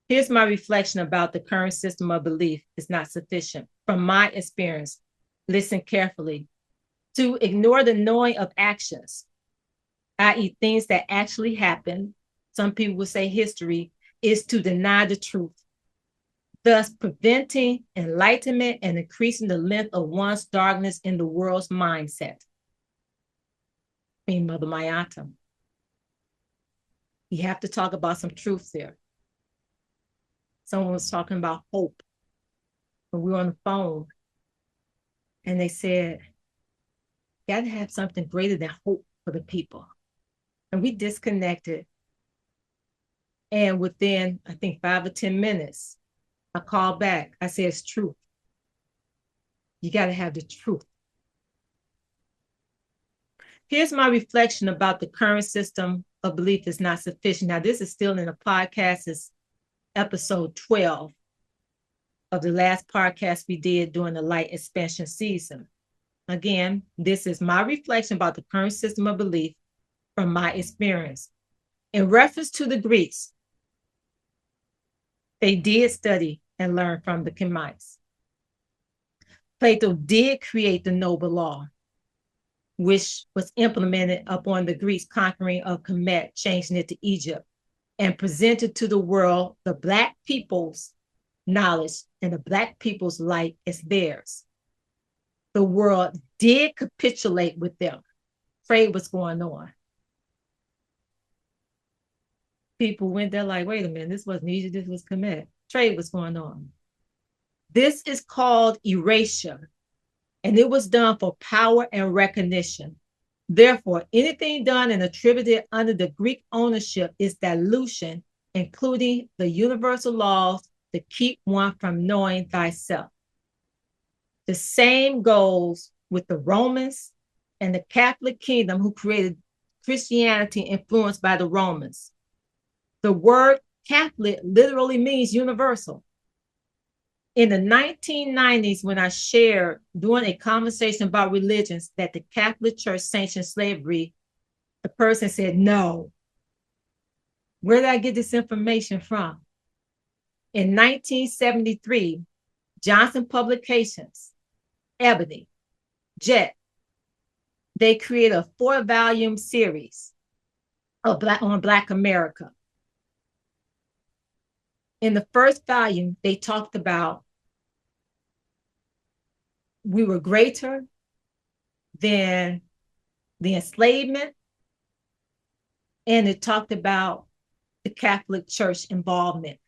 Here's my reflection about the current system of belief is not sufficient. From my experience, listen carefully. To ignore the knowing of actions, i.e., things that actually happen, some people would say history, is to deny the truth, thus preventing enlightenment and increasing the length of one's darkness in the world's mindset. Queen Mother Mayata. You have to talk about some truths there. Someone was talking about hope when we were on the phone, and they said, you got to have something greater than hope for the people. And we disconnected. And within, I think, 5 or 10 minutes, I called back. I said, it's truth. You got to have the truth. Here's my reflection about the current system of belief is not sufficient. Now, this is still in the podcast. It's episode 12 of the last podcast we did during the light expansion season. Again, this is my reflection about the current system of belief from my experience. In reference to the Greeks, they did study and learn from the Chemites. Plato did create the noble law, which was implemented upon the Greeks' conquering of Kemet, changing it to Egypt, and presented to the world the Black people's knowledge and the Black people's light as theirs. The world did capitulate with them. Trade was going on. People went there like, wait a minute, this wasn't Egypt, this was Kemet. Trade was going on. This is called erasure, and it was done for power and recognition. Therefore, anything done and attributed under the Greek ownership is dilution, including the universal laws to keep one from knowing thyself. The same goes with the Romans and the Catholic kingdom who created Christianity influenced by the Romans. The word Catholic literally means universal. In the 1990s, when I shared during a conversation about religions that the Catholic Church sanctioned slavery, the person said, no. Where did I get this information from? In 1973, Johnson Publications, Ebony, Jet, they created a 4-volume series of on Black America. In the first volume, they talked about we were greater than the enslavement, and it talked about the Catholic Church involvement.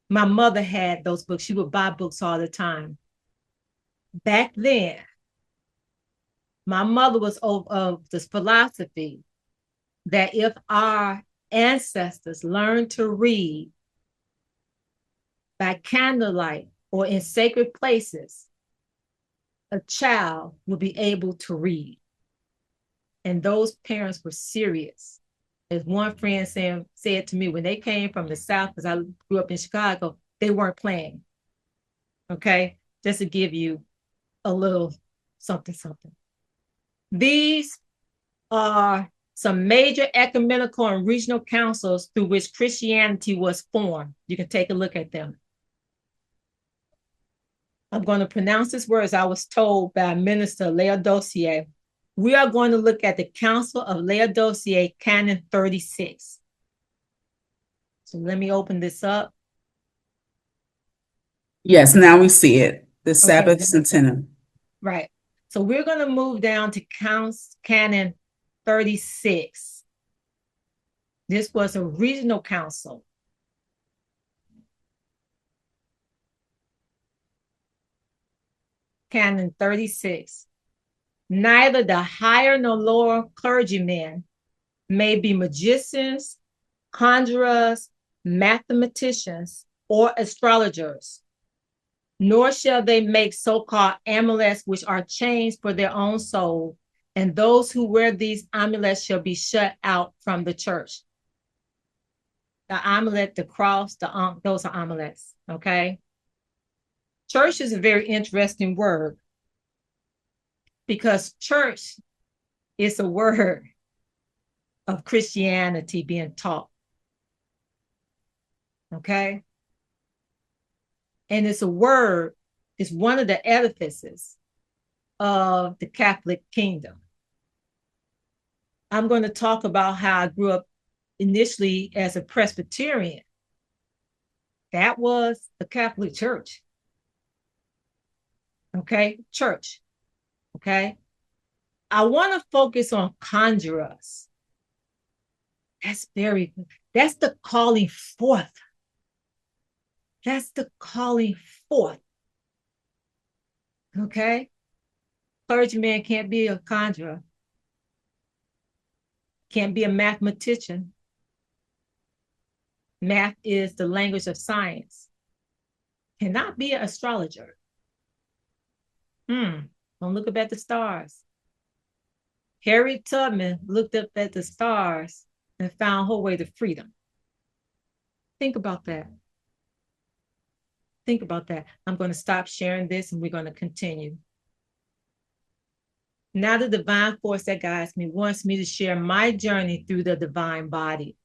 My mother had those books. She would buy books all the time. Back then, my mother was of this philosophy that if our ancestors learned to read by candlelight or in sacred places, a child would be able to read. And those parents were serious. As one friend said to me, when they came from the South, because I grew up in Chicago, they weren't playing. Okay, just to give you a little something. These are some major ecumenical and regional councils through which Christianity was formed. You can take a look at them. I'm going to pronounce this word as I was told by Minister Laodicea. We are going to look at the Council of Laodicea, Canon 36. So let me open this up. Yes, now we see it. The Sabbath Okay. Centennial. Right. So we're going to move down to Canon 36. This was a regional council. Canon 36. Neither the higher nor lower clergymen may be magicians, conjurers, mathematicians, or astrologers, nor shall they make so-called amulets, which are chains for their own soul, and those who wear these amulets shall be shut out from the church. The amulet, the cross, those are amulets, okay? Church is a very interesting word because church is a word of Christianity being taught, okay? And it's a word, it's one of the edifices of the Catholic kingdom. I'm going to talk about how I grew up initially as a Presbyterian. That was the Catholic Church. Okay, church. Okay. I want to focus on conjurers. That's very good. That's the calling forth. That's the calling forth. Okay. Clergyman can't be a conjurer. Can't be a mathematician. Math is the language of science. Cannot be an astrologer. Don't look up at the stars. Harriet Tubman looked up at the stars and found her way to freedom. Think about that. Think about that. I'm going to stop sharing this and we're going to continue. Now the divine force that guides me wants me to share my journey through the divine body.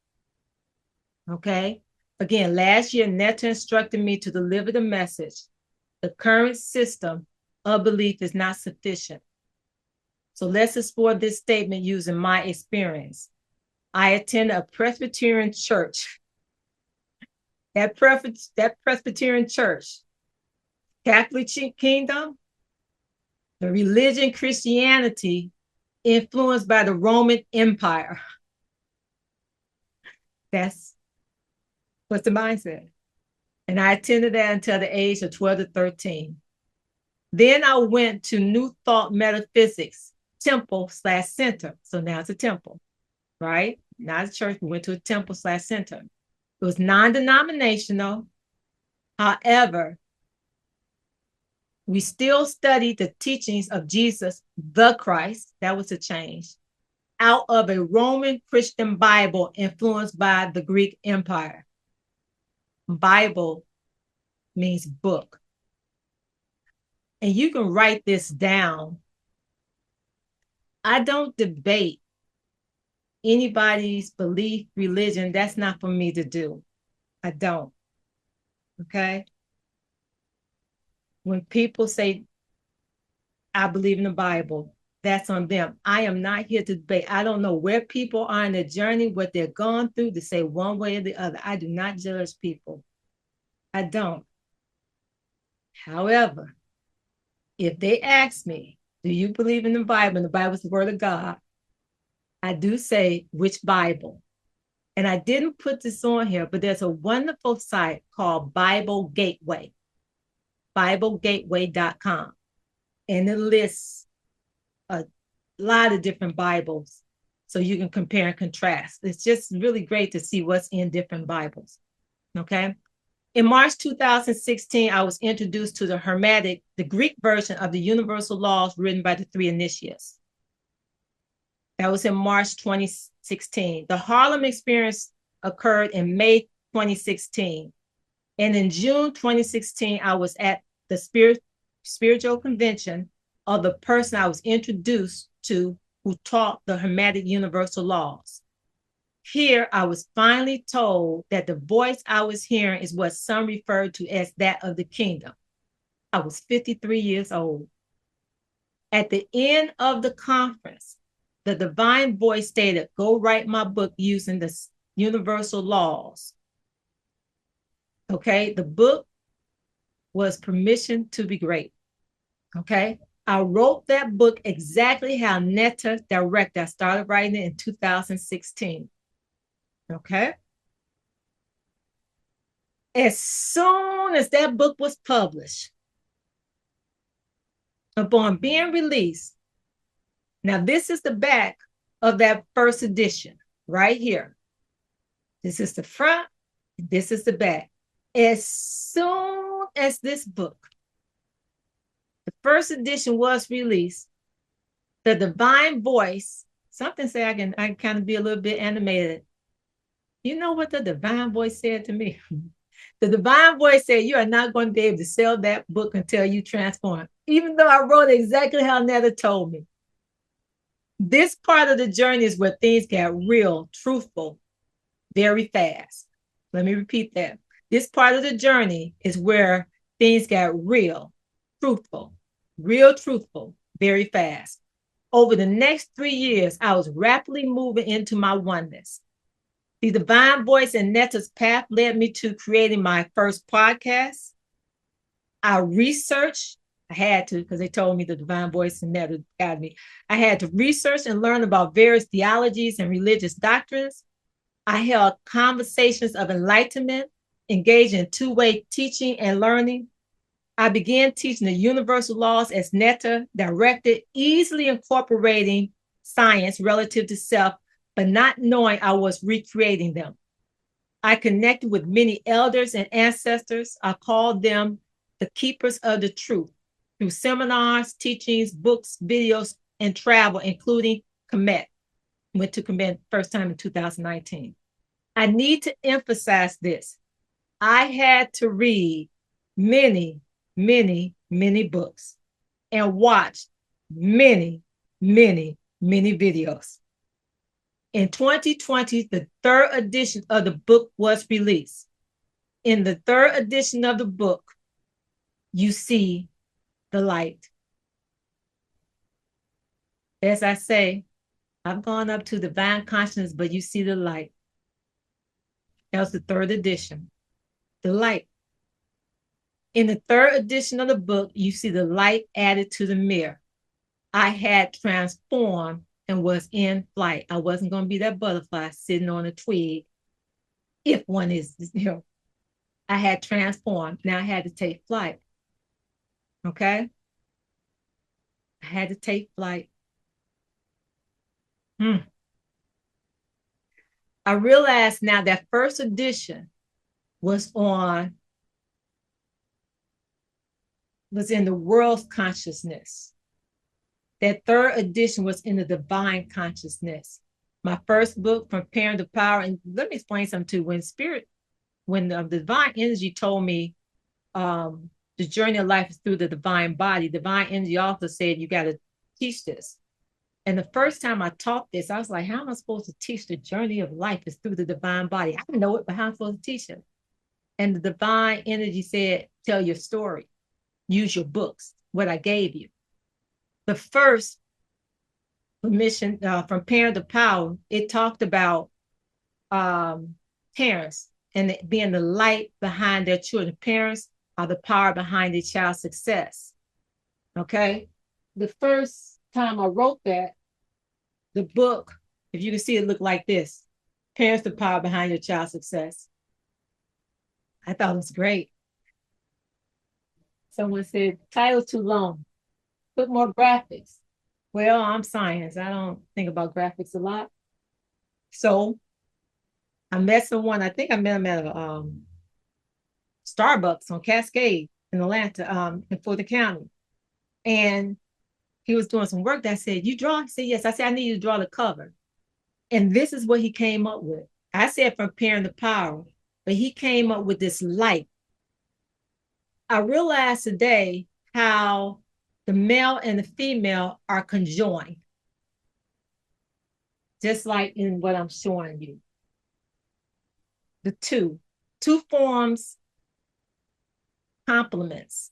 Okay? Again, last year, Netta instructed me to deliver the message. The current system of belief is not sufficient. So let's explore this statement using my experience. I attend a Presbyterian church. That Presbyterian church, Catholic kingdom, the religion Christianity influenced by the Roman Empire. That's what's the mindset. And I attended that until the age of 12 to 13. Then I went to New Thought Metaphysics, temple/center. So now it's a temple, right? Not a church. We went to a temple/center. It was non-denominational. However, we still studied the teachings of Jesus, the Christ. That was a change. Out of a Roman Christian Bible influenced by the Greek Empire. Bible means book. And you can write this down. I don't debate anybody's belief, religion. That's not for me to do. I don't. Okay? When people say I believe in the Bible. That's on them. I am not here to debate. I don't know where people are in their journey, what they're going through to say one way or the other. I do not judge people. I don't. However, if they ask me, do you believe in the Bible? And the Bible is the word of God. I do say, which Bible? And I didn't put this on here, but there's a wonderful site called Bible Gateway, BibleGateway.com. And it lists a lot of different Bibles so you can compare and contrast. It's just really great to see what's in different Bibles. Okay. In March 2016, I was introduced to the Hermetic, the Greek version of the Universal Laws written by the three initiates. That was in March 2016. The Harlem experience occurred in May 2016. And in June 2016, I was at the spiritual convention of the person I was introduced to who taught the Hermetic Universal Laws. Here, I was finally told that the voice I was hearing is what some referred to as that of the kingdom. I was 53 years old. At the end of the conference, the divine voice stated, go write my book using the universal laws. Okay, the book was Permission to Be Great. Okay, I wrote that book exactly how Netta directed. I started writing it in 2016. Okay. As soon as that book was published, upon being released, now this is the back of that first edition right here. This is the front, this is the back. As soon as this book, the first edition was released, the divine voice, something say I can kind of be a little bit animated. You know what the divine voice said to me? The divine voice said, you are not going to be able to sell that book until you transform. Even though I wrote exactly how Netta told me. This part of the journey is where things get real, truthful, very fast. Let me repeat that. This part of the journey is where things got real, truthful, very fast. Over the next 3 years, I was rapidly moving into my oneness. The divine voice in Netta's path led me to creating my first podcast. I researched, I had to, because they told me the divine voice in Netta guided me. I had to research and learn about various theologies and religious doctrines. I held conversations of enlightenment, engaged in two-way teaching and learning. I began teaching the universal laws as Netta directed, easily incorporating science relative to self, but not knowing I was recreating them. I connected with many elders and ancestors. I called them the keepers of the truth through seminars, teachings, books, videos, and travel, including Kemet. Went to Kemet first time in 2019. I need to emphasize this. I had to read many books and watch many videos. In 2020, the third edition of the book was released. In the third edition of the book, you see the light. As I say, I've gone up to divine consciousness, but you see the light. That was the third edition, the light. In the third edition of the book, you see the light added to the mirror. I had transformed and was in flight. I wasn't going to be that butterfly sitting on a twig. If one is, I had transformed. Now I had to take flight. Okay? I had to take flight. I realized now that first edition was in the world's consciousness. That third edition was in the divine consciousness. My first book, Preparing the Power, and let me explain something too. When the divine energy told me the journey of life is through the divine body, divine energy also said, you got to teach this. And the first time I taught this, I was like, how am I supposed to teach the journey of life is through the divine body? I know it, but how am I supposed to teach it? And the divine energy said, tell your story. Use your books, what I gave you. the first permission from Parent to Power, it talked about parents and being the light behind their children. Parents are the power behind their child's success. Okay. The first time I wrote that, the book, if you can see it, looked like this: Parents, the power behind your child's success. I thought it was great. Someone said, title too long. Put more graphics. Well, I'm science. I don't think about graphics a lot. So I met someone, I think I met him at a Starbucks on Cascade in Atlanta, in Fulton County. And he was doing some work that said, you draw? He said, yes. I said, I need you to draw the cover. And this is what he came up with. I said from Parent to Power, but he came up with this light. I realized today how the male and the female are conjoined, just like in what I'm showing you. The two forms complements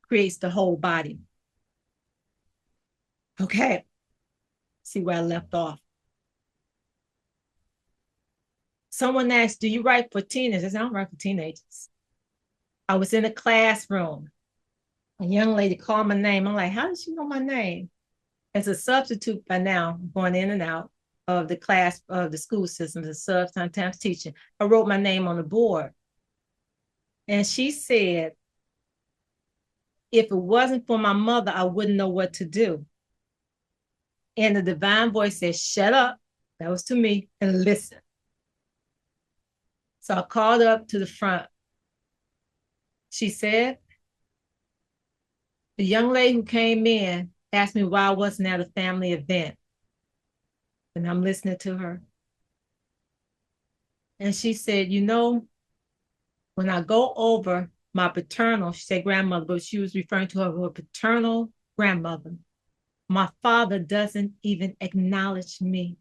creates the whole body. Okay, see where I left off. Someone asked, do you write for teenagers? I said, I don't write for teenagers. I was in a classroom. A young lady called my name. I'm like, how did she know my name? As a substitute by now, going in and out of the class, of the school system, as a sub, sometimes teaching. I wrote my name on the board. And she said, if it wasn't for my mother, I wouldn't know what to do. And the divine voice said, shut up. That was to me, and listen. So I called up to the front. She said, the young lady who came in asked me why I wasn't at a family event. And I'm listening to her. And she said, you know, when I go over my paternal, she said grandmother, but she was referring to her paternal grandmother, my father doesn't even acknowledge me.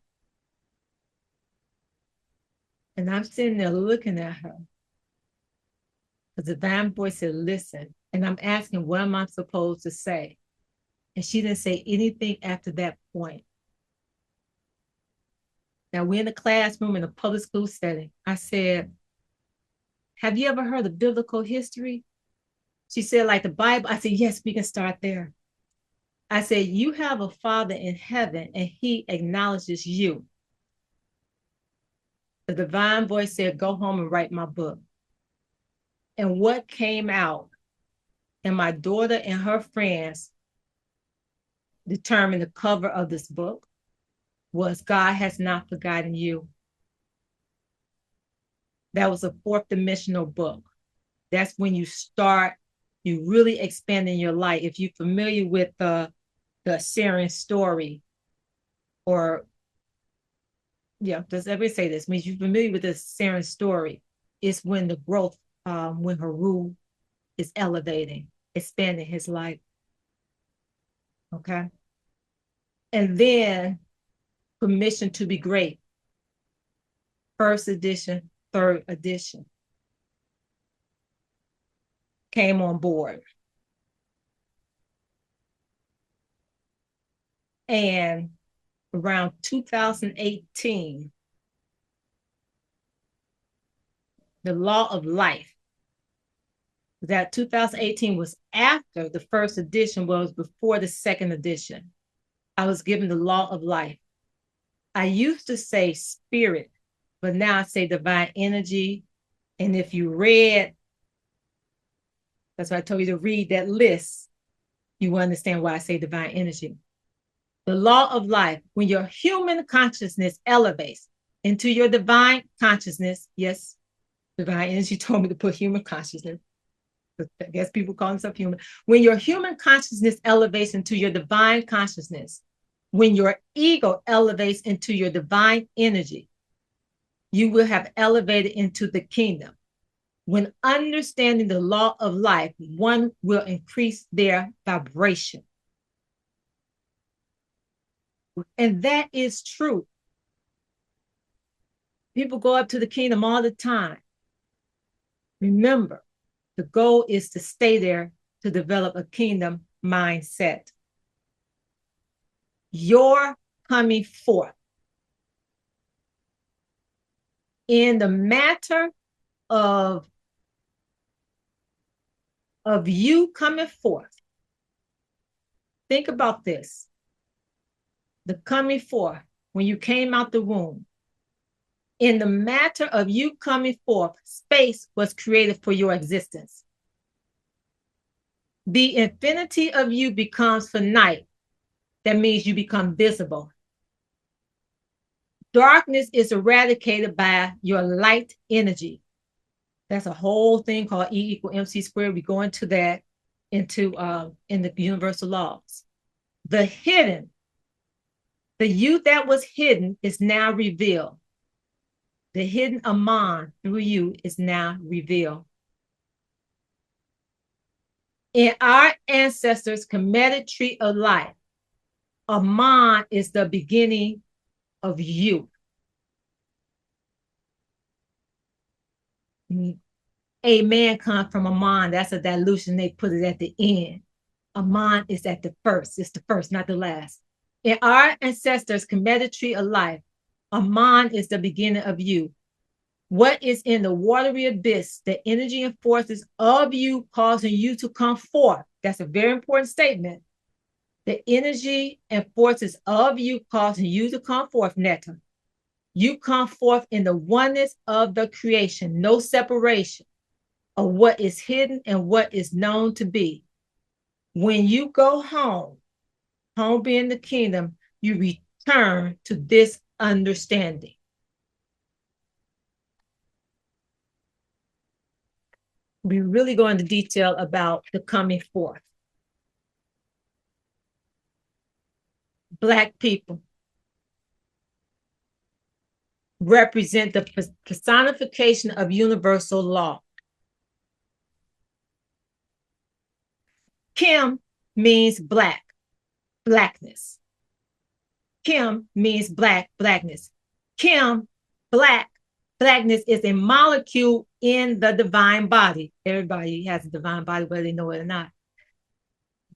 And I'm sitting there looking at her. The divine voice said, listen. And I'm asking, what am I supposed to say? And she didn't say anything after that point. Now we're in the classroom in a public school setting. I said, have you ever heard of biblical history? She said, like the Bible. I said, yes, we can start there. I said, you have a Father in heaven and he acknowledges you. The divine voice said, go home and write my book. And what came out, and my daughter and her friends determined the cover of this book, was God has not forgotten you. That was a fourth dimensional book. That's when you start, you really expanding your life. If you're familiar with the Syrian story, or does everybody say this? When you're familiar with the Syrian story, it's when the growth, when Haru is elevating, expanding his life. Okay. And then Permission to Be Great, first edition, third edition, came on board. And around 2018, the Law of Life, that 2018 was after the first edition, was before the second edition. I was given the Law of Life. I used to say spirit, but now I say divine energy. And if you read, that's why I told you to read that list, you will understand why I say divine energy. The Law of Life, when your human consciousness elevates into your divine consciousness, yes, divine energy told me to put human consciousness. I guess people call themselves human. When your human consciousness elevates into your divine consciousness, when your ego elevates into your divine energy, you will have elevated into the kingdom. When understanding the law of life, one will increase their vibration. And that is true. People go up to the kingdom all the time. Remember, the goal is to stay there to develop a kingdom mindset. Your coming forth. In the matter of you coming forth, think about this. The coming forth, when you came out the womb, in the matter of you coming forth, space was created for your existence. The infinity of you becomes finite. That means you become visible. Darkness is eradicated by your light energy. That's a whole thing called E equal MC squared. We go into that in the universal laws. The hidden, the you that was hidden is now revealed. The hidden Aman through you is now revealed. In our ancestors' comedic tree of life, Aman is the beginning of you. A man comes from Aman. That's a dilution. They put it at the end. Aman is at the first. It's the first, not the last. In our ancestors' comedic tree of life, Aman is the beginning of you. What is in the watery abyss, the energy and forces of you causing you to come forth. That's a very important statement. The energy and forces of you causing you to come forth, Netta. You come forth in the oneness of the creation, no separation of what is hidden and what is known to be. When you go home, home being the kingdom, you return to this understanding. We really go into detail about the coming forth. Black people represent the personification of universal law. Kim means black, blackness. Kim means black, blackness. Kim, black, blackness is a molecule in the divine body. Everybody has a divine body, whether they know it or not.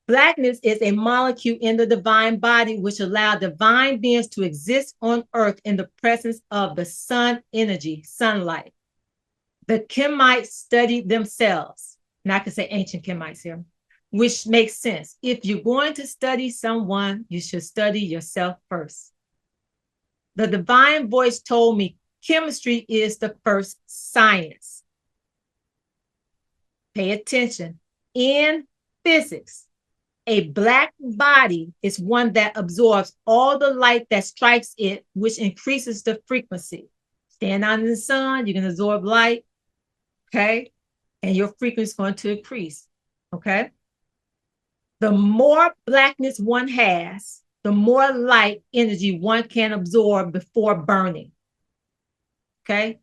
Blackness is a molecule in the divine body, which allows divine beings to exist on earth in the presence of the sun energy, sunlight. The Kemites studied themselves. Now I can say ancient Kemites here, which makes sense. If you're going to study someone, you should study yourself first. The divine voice told me chemistry is the first science. Pay attention. In physics, a black body is one that absorbs all the light that strikes it, which increases the frequency. Stand out in the sun, you can absorb light, okay? And your frequency is going to increase, okay? The more blackness one has, the more light energy one can absorb before burning, okay?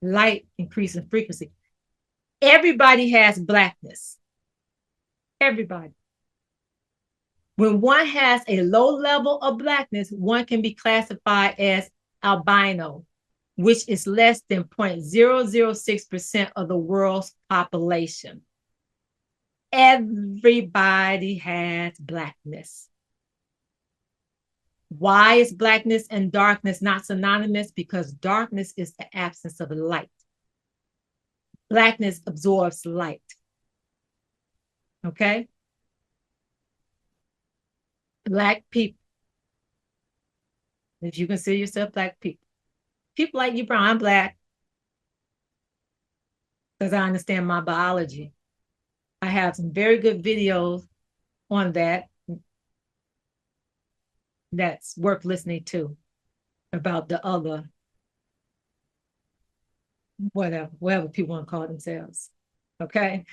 Light increases frequency. Everybody has blackness. Everybody. When one has a low level of blackness, one can be classified as albino, which is less than 0.006% of the world's population. Everybody has blackness. Why is blackness and darkness not synonymous? Because darkness is the absence of light. Blackness absorbs light. Okay? Black people. If you consider yourself black people. People like you, Brown, I'm black. Because I understand my biology. I have some very good videos on that. That's worth listening to about the other, whatever people want to call themselves. Okay?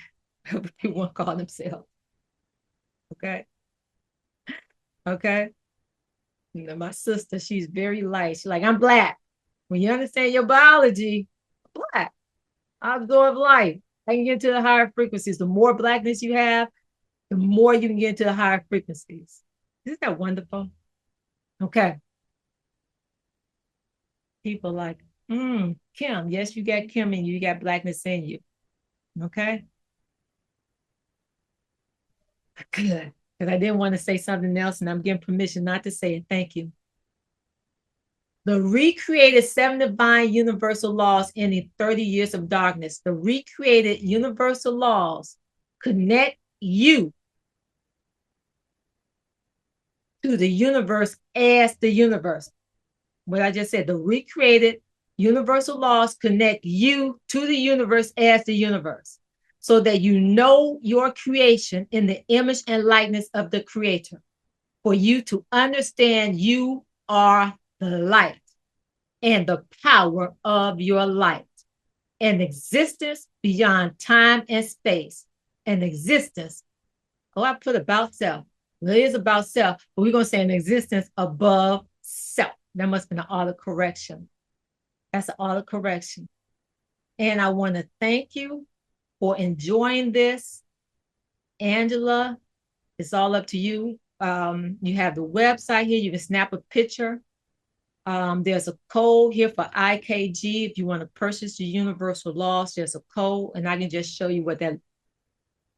Whatever people want to call themselves. Okay? Okay? You know, my sister, she's very light. She's like, I'm black. When you understand your biology, black. I absorb light. I can get to the higher frequencies. The more blackness you have, the more you can get to the higher frequencies. Isn't that wonderful? Okay. People like, Kim. Yes, you got Kim and you got blackness in you. Okay. Good. Because I didn't want to say something else, and I'm getting permission not to say it. Thank you. The recreated seven divine universal laws ending 30 years of darkness. The recreated universal laws connect you to the universe as the universe. What I just said, the recreated universal laws connect you to the universe as the universe so that you know your creation in the image and likeness of the creator. For you to understand you are the light and the power of your light, an existence beyond time and space, an existence. Oh, I put about self. Well, it is about self, but we're going to say an existence above self. That must have been an autocorrection. That's an autocorrection. And I want to thank you for enjoying this. Angela, it's all up to you. You have the website here. You can snap a picture. There's a code here for IKG. If you want to purchase the universal laws, there's a code, and I can just show you what that.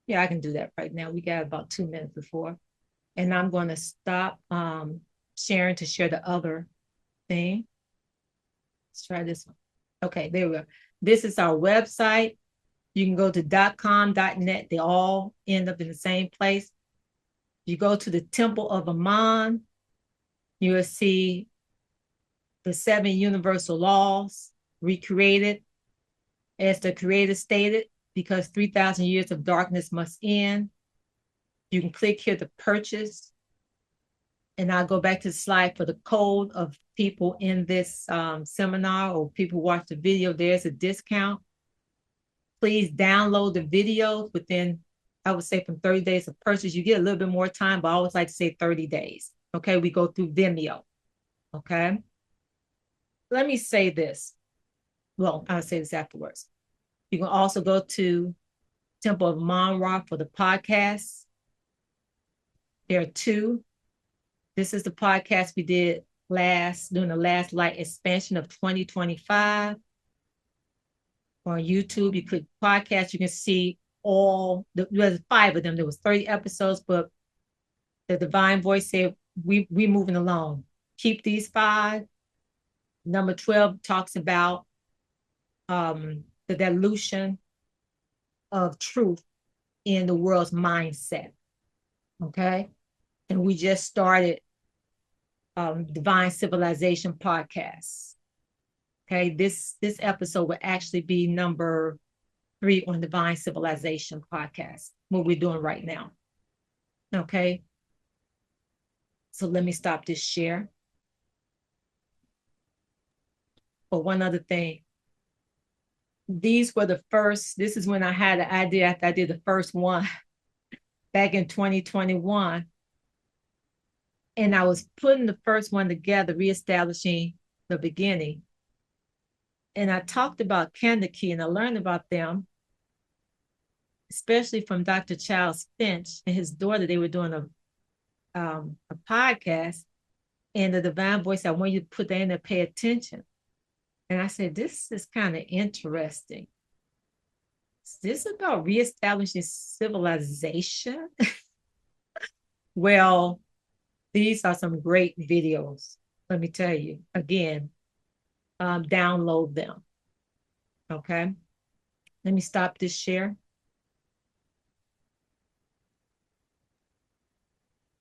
Yeah, I can do that right now. We got about 2 minutes before, and I'm going to stop sharing to share the other thing. Let's try this one. Okay, there we go. This is our website. You can go to .com, .net. They all end up in the same place. You go to the Temple of Aman, you will see the seven universal laws recreated as the creator stated, because 3,000 years of darkness must end. You can click here to purchase. And I'll go back to the slide for the code of people in this seminar or people watch the video. There's a discount. Please download the videos within, I would say, from 30 days of purchase. You get a little bit more time, but I always like to say 30 days. Okay, we go through Vimeo. Okay. Let me say this. Well, I'll say this afterwards. You can also go to Temple of Monra for the podcast. There are two. This is the podcast we did during the last light expansion of 2025. On YouTube, you click podcast, you can see there's 5 of them. There was 30 episodes, but the divine voice said, we moving along. Keep these 5. Number 12 talks about the dilution of truth in the world's mindset. Okay. And we just started Divine Civilization podcast. Okay, this episode will actually be number 3 on Divine Civilization podcast, what we're doing right now. Okay, so let me stop this share. But one other thing, these were the first. This is when I had the idea after I did the first one back in 2021. And I was putting the first one together, reestablishing the beginning. And I talked about Kandaki, and I learned about them, especially from Dr. Charles Finch and his daughter. They were doing a podcast, and the divine voice, I want you to put that in there, pay attention. And I said, this is kind of interesting. Is this about reestablishing civilization? Well, these are some great videos. Let me tell you, again, download them. Okay. Let me stop this share.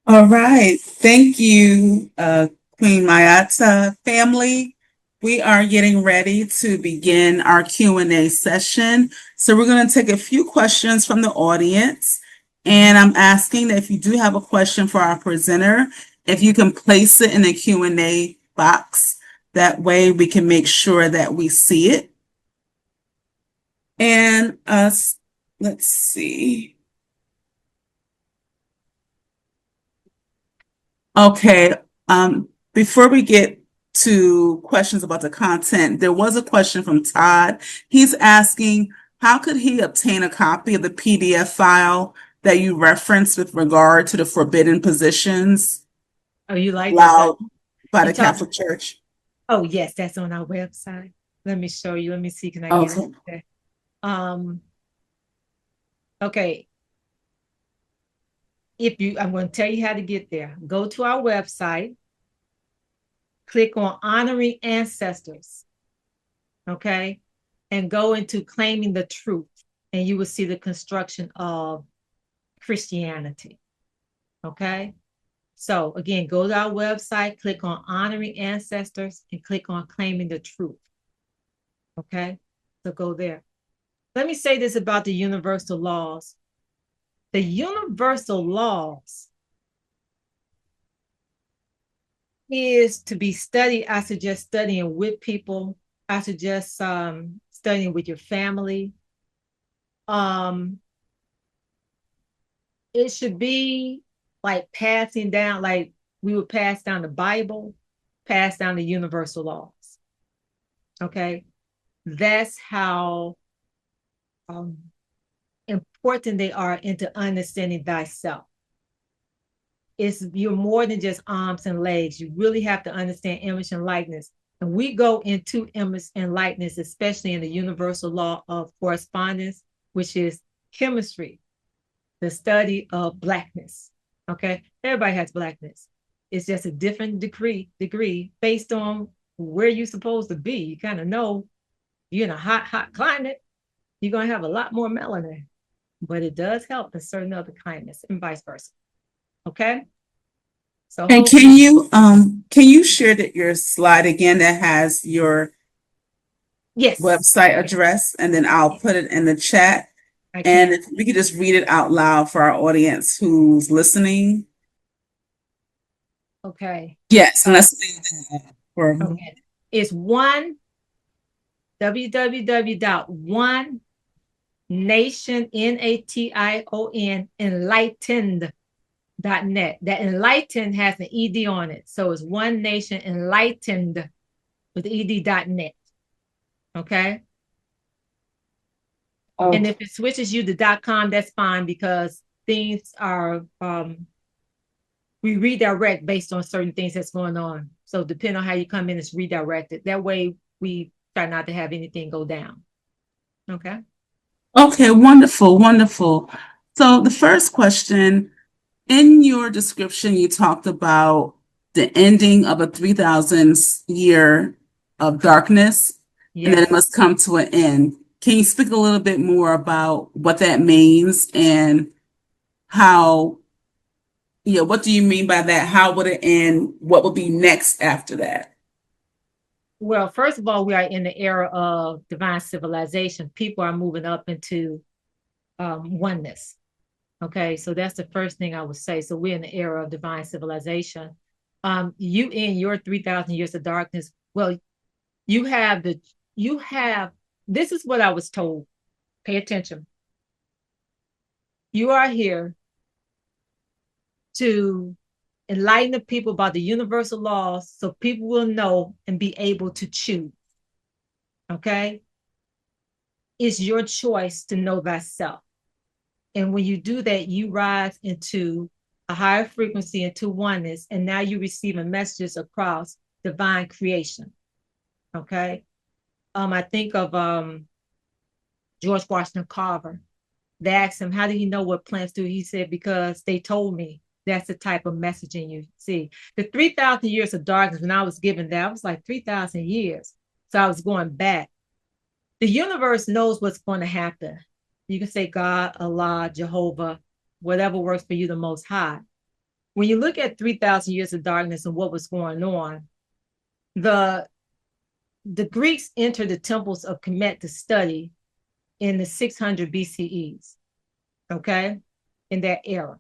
All right. Thank you, Queen Mayata family. We are getting ready to begin our Q&A session. So we're going to take a few questions from the audience. And I'm asking that if you do have a question for our presenter, if you can place it in the Q&A box. That way we can make sure that we see it. And let's see. Okay. Before we get to questions about the content, there was a question from Todd. He's asking, how could he obtain a copy of the PDF file that you referenced with regard to the forbidden positions Oh, you like allowed that? by the Catholic Church? Oh, yes, that's on our website. Let me show you. Let me see. Can I get it there? Okay. I'm going to tell you how to get there. Go to our website, click on Honoring Ancestors, okay? And go into Claiming the Truth, and you will see the construction of Christianity, okay? So again, go to our website, click on Honoring Ancestors, and click on Claiming the Truth, okay? So go there. Let me say this about the universal laws. The universal laws is to be studied. I suggest studying with people. I suggest studying with your family. Um, it should be like passing down, like we would pass down the Bible, pass down the universal laws. Okay, that's how um, important they are into understanding thyself. You're more than just arms and legs. You really have to understand image and likeness. And we go into image and likeness, especially in the universal law of correspondence, which is chemistry, the study of blackness. Okay, everybody has blackness. It's just a different degree based on where you're supposed to be. You kind of know you're in a hot climate, you're gonna have a lot more melanin, but it does help in certain other climates and vice versa. Okay, so And hopefully, can you share that your slide again that has your yes, website address, and then I'll put it in the chat. I And can. if we could just read it out loud for our audience who's listening. Okay. Yes, and Uh, let's do that for a moment. okay. It's one www.one nation nation enlightened.net. That enlightened has an ed on it, so it's one nation enlightened with ed.net. Okay. And if Okay. it switches you to .com, that's fine because things are we redirect based on certain things that's going on. So depending on how you come in, it's redirected. That way we try not to have anything go down. Okay. Okay, wonderful, wonderful. So the first question, in your description, you talked about the ending of a 3,000 year of darkness and that it Yes. must come to an end. Can you speak a little bit more about what that means and how, yeah, what do you mean by that? How would it end? What would be next after that? Well, first of all, we are in the era of divine civilization. People are moving up into oneness. Okay, so that's the first thing I would say. So we're in the era of divine civilization. You in your 3,000 years of darkness. Well, you have the you have. This is what I was told. Pay attention. You are here to enlighten the people about the universal laws, so people will know and be able to choose. Okay, it's your choice to know thyself. And when you do that, you rise into a higher frequency, into oneness, and now you're receiving messages across divine creation. Okay. I think of George Washington Carver. They asked him, how did he know what plants do? He said, because they told me. That's the type of messaging you see. The 3,000 years of darkness, when I was given that, I was like 3,000 years. So I was going back. The universe knows what's going to happen. You can say God, Allah, Jehovah, whatever works for you the most high. When you look at 3,000 years of darkness and what was going on, the the Greeks entered the temples of Kemet to study in the 600 BCEs, okay, in that era,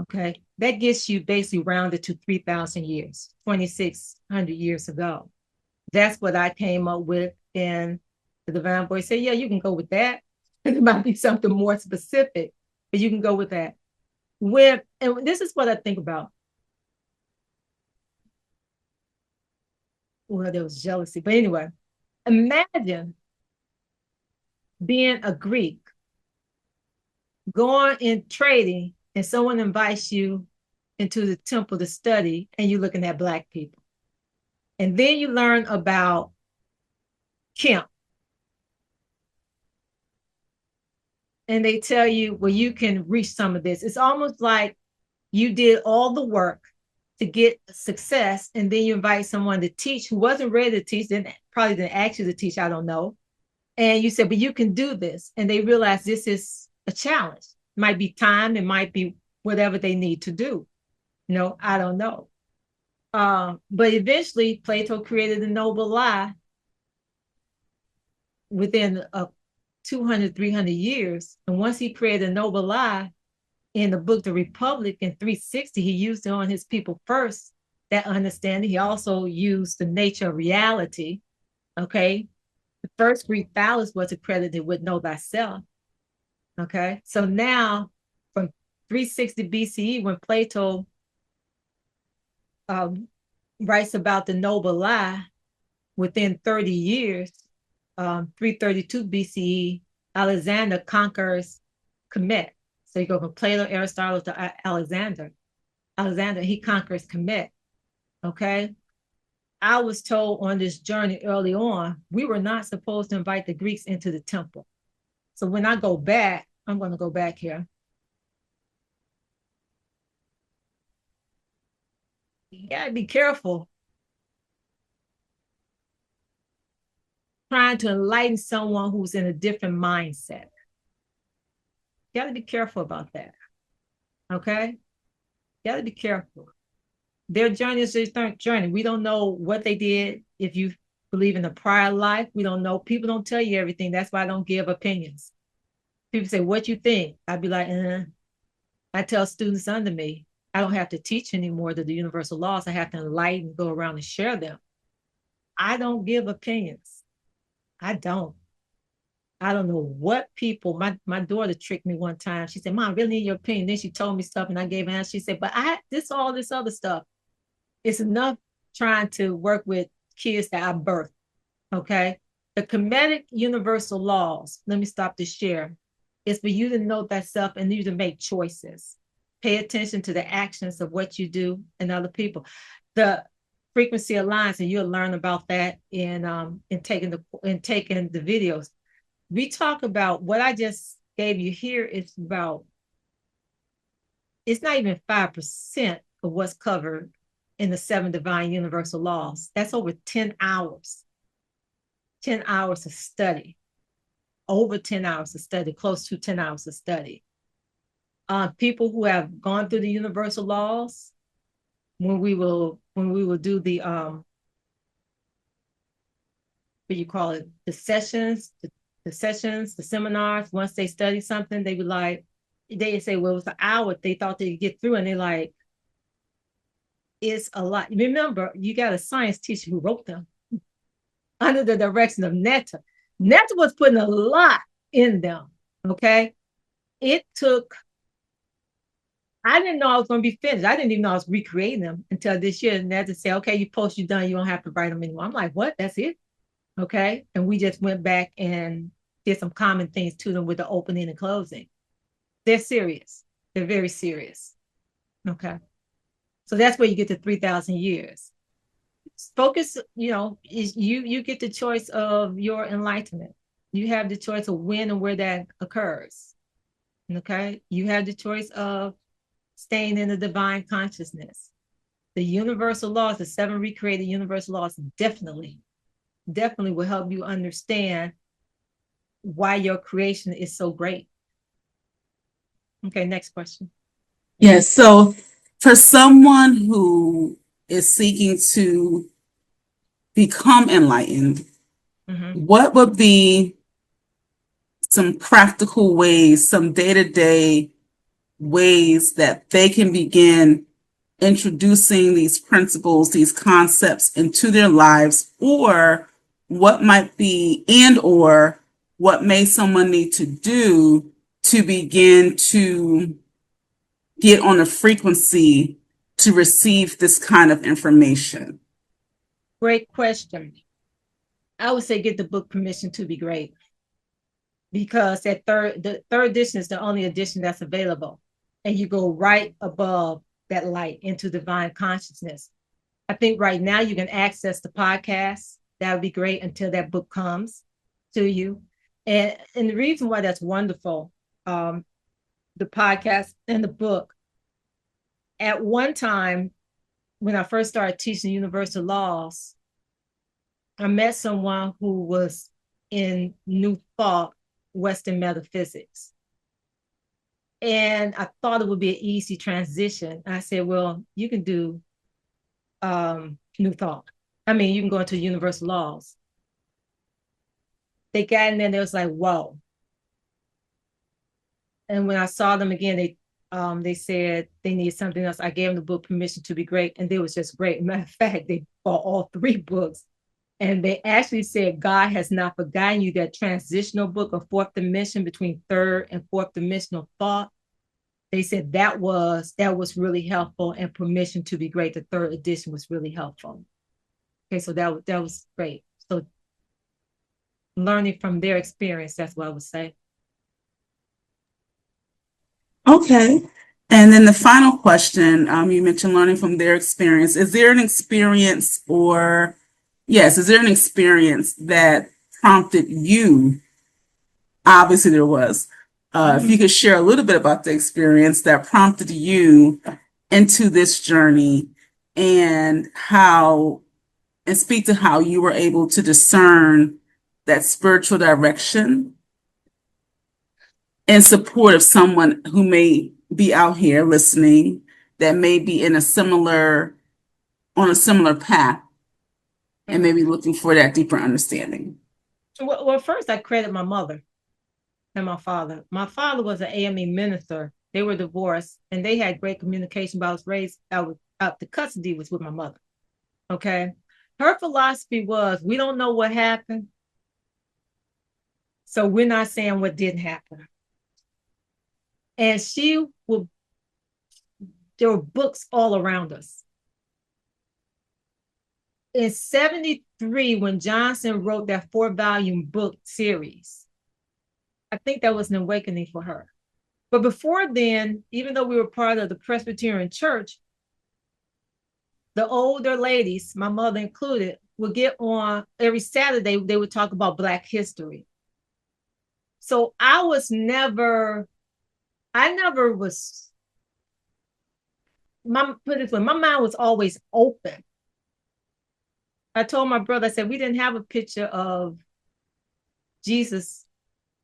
okay. That gets you basically rounded to 3,000 years, 2,600 years ago. That's what I came up with. And the divine voice said, yeah, you can go with that. It might be something more specific, but you can go with that. And this is what I think about. Well, there was jealousy, but anyway, imagine being a Greek, going and trading, and someone invites you into the temple to study, and you're looking at Black people. And then you learn about Kemp and they tell you, well, you can reach some of this. It's almost like you did all the work to get success, and then you invite someone to teach who wasn't ready to teach, probably didn't ask you to teach, I don't know. And you said, but you can do this. And they realize this is a challenge. It might be time, it might be whatever they need to do. I don't know. But eventually, Plato created the noble lie within 200, 300 years. And once he created a noble lie in the book, The Republic in 360, he used it on his people first, that understanding. He also used the nature of reality. Okay. The first Greek phallus was accredited with know thyself. Okay. So now from 360 BCE, when Plato writes about the noble lie, within 30 years, 332 BCE, Alexander conquers Kemet. So you go from Plato, Aristotle to Alexander. Alexander, he conquers Kemet. Okay. I was told on this journey early on, we were not supposed to invite the Greeks into the temple. So when I go back, I'm going to go back here. You got to be careful trying to enlighten someone who's in a different mindset. You got to be careful about that. Okay? You got to be careful. Their journey is their journey. We don't know what they did. If you believe in a prior life, we don't know. People don't tell you everything. That's why I don't give opinions. People say, what you think? I'd be like, I tell students under me, I don't have to teach anymore the universal laws. I have to enlighten, go around and share them. I don't give opinions. I don't know what people, my daughter tricked me one time. She said, Mom, I really need your opinion. Then she told me stuff and I gave her answer. She said, but all this other stuff. It's enough trying to work with kids that I birthed. Okay. The Kemetic universal laws, let me stop to share, is for you to know thyself and you to make choices. Pay attention to the actions of what you do and other people. The frequency alliance, and you'll learn about that in taking the videos. We talk about what I just gave you here. It's not even 5% of what's covered in the 7 divine universal laws. That's over 10 hours. 10 hours of study. Over 10 hours of study, close to 10 hours of study. People who have gone through the universal laws, when we will do the what you call it, the sessions, the seminars, once they study something, they would like, they say, well, it was an hour they thought they'd get through, and they're like, it's a lot. Remember, you got a science teacher who wrote them under the direction of Netta. Netta was putting a lot in them. Okay. It took, I didn't know I was going to be finished. I didn't even know I was recreating them until this year. And Netta said, okay, you post, you're done. You don't have to write them anymore. I'm like, what? That's it? Okay. And we just went back and did some common things to them with the opening and closing. They're serious. They're very serious. Okay. So that's where you get to 3,000 years. Focus, is you get the choice of your enlightenment. You have the choice of when and where that occurs. Okay. You have the choice of staying in the divine consciousness. The universal laws, the 7 recreated universal laws, definitely will help you understand why your creation is so great. Okay, next question. Yes. So for someone who is seeking to become enlightened, what would be some practical ways, some day-to-day ways that they can begin introducing these principles, these concepts into their lives, or what might be, and or what may someone need to do to begin to get on a frequency to receive this kind of information? Great question. I would say get the book Permission to Be Great, because the third edition is the only edition that's available, and you go right above that light into divine consciousness. I think right now you can access the podcast. That would be great until that book comes to you. And the reason why that's wonderful um, the podcast and the book. At one time, when I first started teaching universal laws, I met someone who was in New Thought, Western metaphysics. And I thought it would be an easy transition. I said, well, you can do New Thought. I mean, you can go into universal laws. They got in there and it was like, whoa. And when I saw them again, they said they needed something else. I gave them the book Permission to Be Great, and they was just great. Matter of fact, they bought all three books. And they actually said God has not forgotten you. That transitional book of fourth dimension between third and fourth dimensional thought. They said that was really helpful, and Permission to Be Great, the third edition, was really helpful. Okay, so that was great. So learning from their experience, that's what I would say. Okay. And then the final question, you mentioned learning from their experience. Is there an experience or, yes, is there an experience that prompted you? Obviously, there was. If you could share a little bit about the experience that prompted you into this journey and and speak to how you were able to discern that spiritual direction in support of someone who may be out here listening that may be on a similar path and maybe looking for that deeper understanding. Well, first I credit my mother and my father. My father was an AME minister. They were divorced and they had great communication, but I was raised out the custody was with my mother. Okay. Her philosophy was, we don't know what happened, so we're not saying what didn't happen. And there were books all around us. In 73, when Johnson wrote that 4-volume book series, I think that was an awakening for her. But before then, even though we were part of the Presbyterian Church, the older ladies, my mother included, would get on every Saturday, they would talk about Black history. So I never was, put it this way, my mind was always open. I told my brother, I said, we didn't have a picture of Jesus.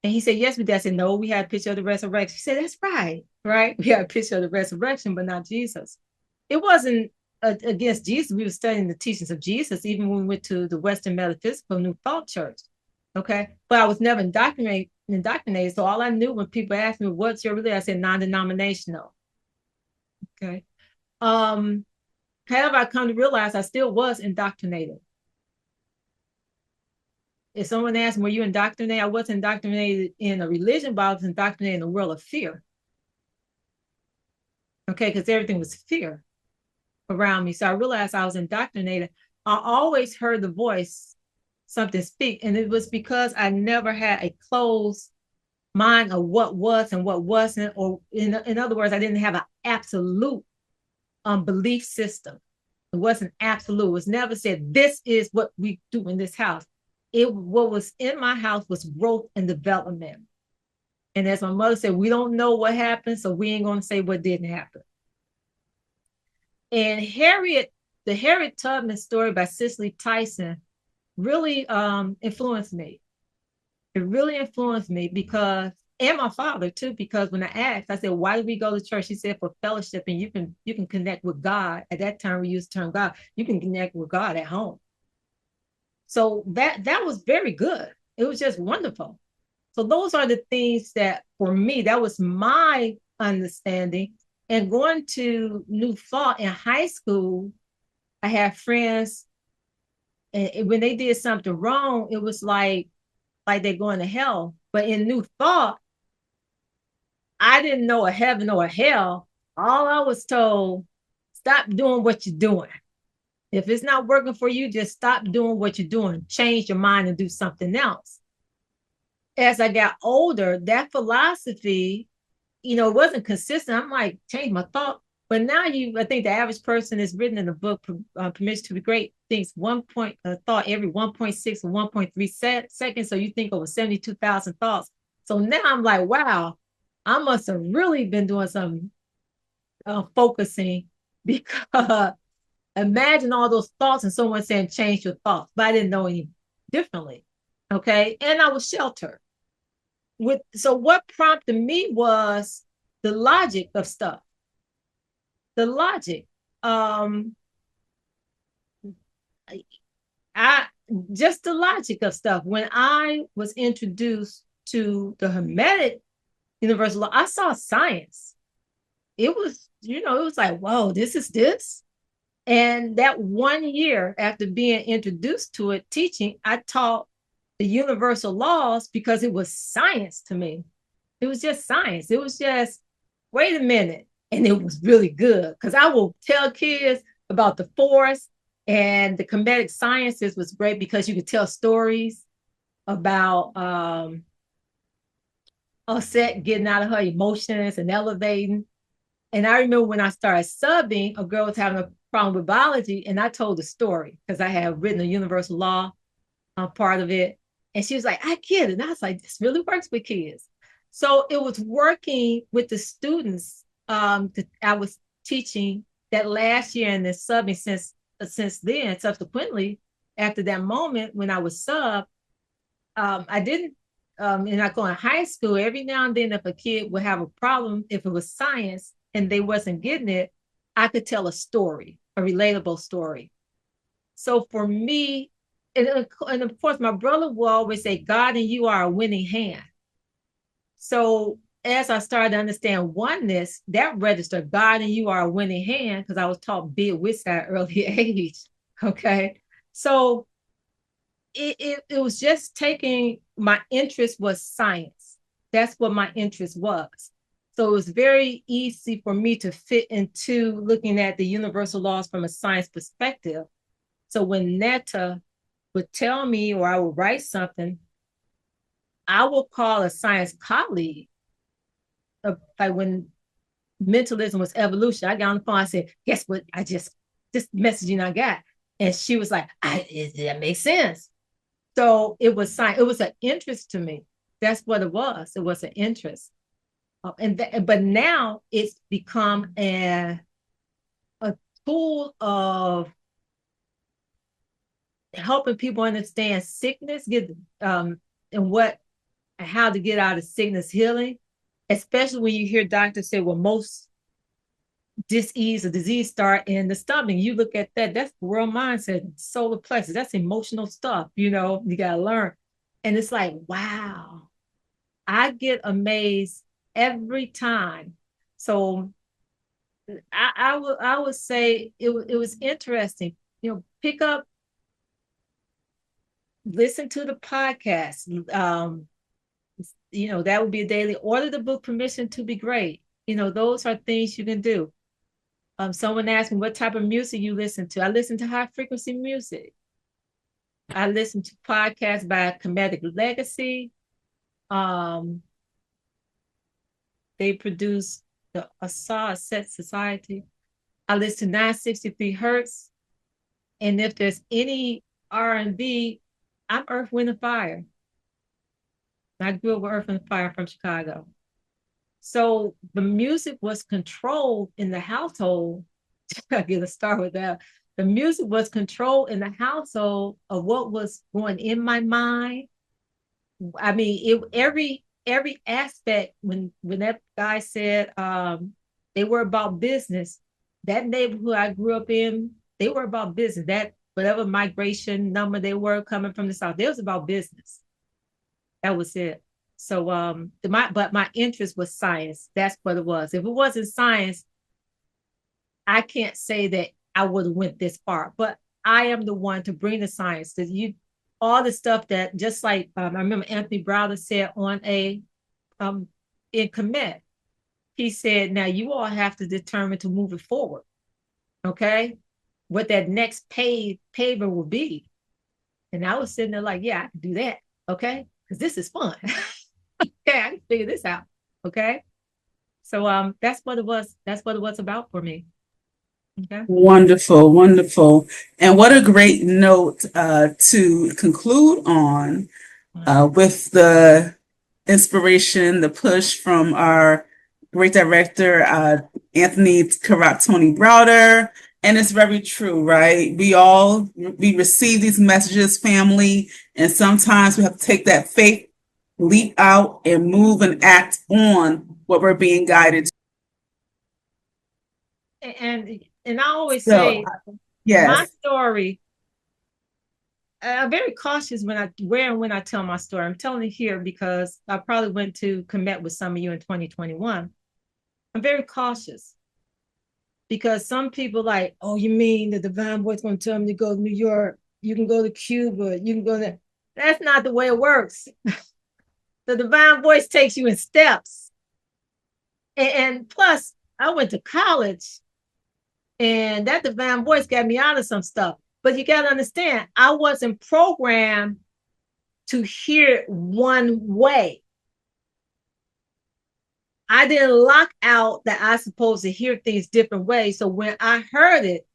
And he said, yes, we did. I said, no, we had a picture of the resurrection. He said, that's right, right? We had a picture of the resurrection, but not Jesus. It wasn't against Jesus. We were studying the teachings of Jesus, even when we went to the Western Metaphysical New Thought Church. Okay. But I was never indoctrinated. So all I knew when people asked me, what's your religion? I said, non-denominational. Okay. However, I come to realize I still was indoctrinated. If someone asked me, were you indoctrinated? I wasn't indoctrinated in a religion, but I was indoctrinated in a world of fear. Okay, because everything was fear around me. So I realized I was indoctrinated. I always heard the voice, something speak, and it was because I never had a closed mind of what was and what wasn't, or in other words, I didn't have an absolute belief system. It wasn't absolute. It was never said, this is what we do in this house. What was in my house was growth and development. And as my mother said, we don't know what happened, so we ain't going to say what didn't happen. And the Harriet Tubman story by Cicely Tyson really influenced me. It really influenced me because, and my father too, because when I asked, I said, why do we go to church? He said, for fellowship, and you can connect with God. At that time, we used the term God. You can connect with God at home. So that was very good. It was just wonderful. So those are the things that, for me, that was my understanding. And going to New Thought in high school, I had friends, and when they did something wrong, it was like they're going to hell. But in New Thought, I didn't know a heaven or a hell. All I was told, stop doing what you're doing. If it's not working for you, just stop doing what you're doing. Change your mind and do something else. As I got older, that philosophy, it wasn't consistent. I'm like, change my thought. But now I think the average person is written in the book, Permission to Be Great, thinks thought every 1.6 or 1.3 seconds. So you think over 72,000 thoughts. So now I'm like, wow, I must have really been doing some focusing because imagine all those thoughts and someone saying change your thoughts, but I didn't know any differently. Okay. And I was sheltered. So what prompted me was the logic of stuff. The logic. Um I just the logic of stuff. When I was introduced to the Hermetic universal law, I saw science. It was, it was like, whoa, this is this. And that 1 year after being introduced to it, teaching, I taught the universal laws because it was science to me. It was just science. It was just, wait a minute. And it was really good because I will tell kids about the forest, and the comedic sciences was great because you could tell stories about Osset getting out of her emotions and elevating. And I remember when I started subbing, a girl was having a problem with biology, and I told the story because I had written a universal law part of it. And she was like, I get it. And I was like, this really works with kids. So it was working with the students that I was teaching that last year, and then subbing since then. Subsequently, after that moment when I was sub, I didn't. And I go in high school, every now and then, if a kid would have a problem, if it was science and they wasn't getting it, I could tell a story, a relatable story. So for me, and of course, my brother will always say, God and you are a winning hand. So as I started to understand oneness, that registered God and you are a winning hand because I was taught be it with at an early age. Okay. So it was just taking my interest was science. That's what my interest was. So it was very easy for me to fit into looking at the universal laws from a science perspective. So when Netta would tell me or I would write something, I will call a science colleague. Like when mentalism was evolution, I got on the phone, I said, guess what? This messaging I got. And she was like, that makes sense. So it was science. It was an interest to me. That's what it was. It was an interest. But now it's become a tool of helping people understand sickness, and how to get out of sickness, healing, especially when you hear doctors say, well, most disease start in the stomach. You look at that's world mindset, solar plexus, that's emotional stuff, you got to learn. And it's like, wow, I get amazed every time. So I would say it was interesting, pick up, listen to the podcast. That would be a daily. Order the book Permission to Be Great. Those are things you can do. Someone asked me what type of music you listen to. I listen to high frequency music. I listen to podcasts by Comedic Legacy. They produce the Asa Set Society. I listen to 963 Hertz. And if there's any R&B, I'm Earth, Wind, and Fire. I grew up with Earth and Fire from Chicago. So the music was controlled in the household. I get a start with that. The music was controlled in the household of what was going in my mind. I mean, every aspect. When that guy said they were about business, that neighborhood I grew up in, they were about business. That whatever migration number they were coming from the South, they was about business. That was it. So but my interest was science. That's what it was. If it wasn't science, I can't say that I would have went this far. But I am the one to bring the science. That all the stuff that, just like I remember Anthony Browder said on in Commit, he said, now you all have to determine to move it forward. Okay, what that next paver will be. And I was sitting there like, yeah, I can do that. Okay, because this is fun. Okay, I can figure this out. Okay. So that's what it was. That's what it was about for me. Okay. Wonderful, wonderful. And what a great note to conclude on with the inspiration, the push from our great director, Anthony Tony Browder. And it's very true, right? We receive these messages, family, and sometimes we have to take that faith leap out and move and act on what we're being guided to. And I always So, say my yes, story. I'm very cautious when I tell my story. I'm telling it here because I probably went to commit with some of you in 2021. I'm very cautious because some people like, oh, you mean the divine voice going to tell me to go to New York? You can go to Cuba. You can go there. That's not the way it works. The divine voice takes you in steps. And plus, I went to college and that divine voice got me out of some stuff. But you got to understand, I wasn't programmed to hear it one way. I didn't lock out that I supposed to hear things different ways. So when I heard it,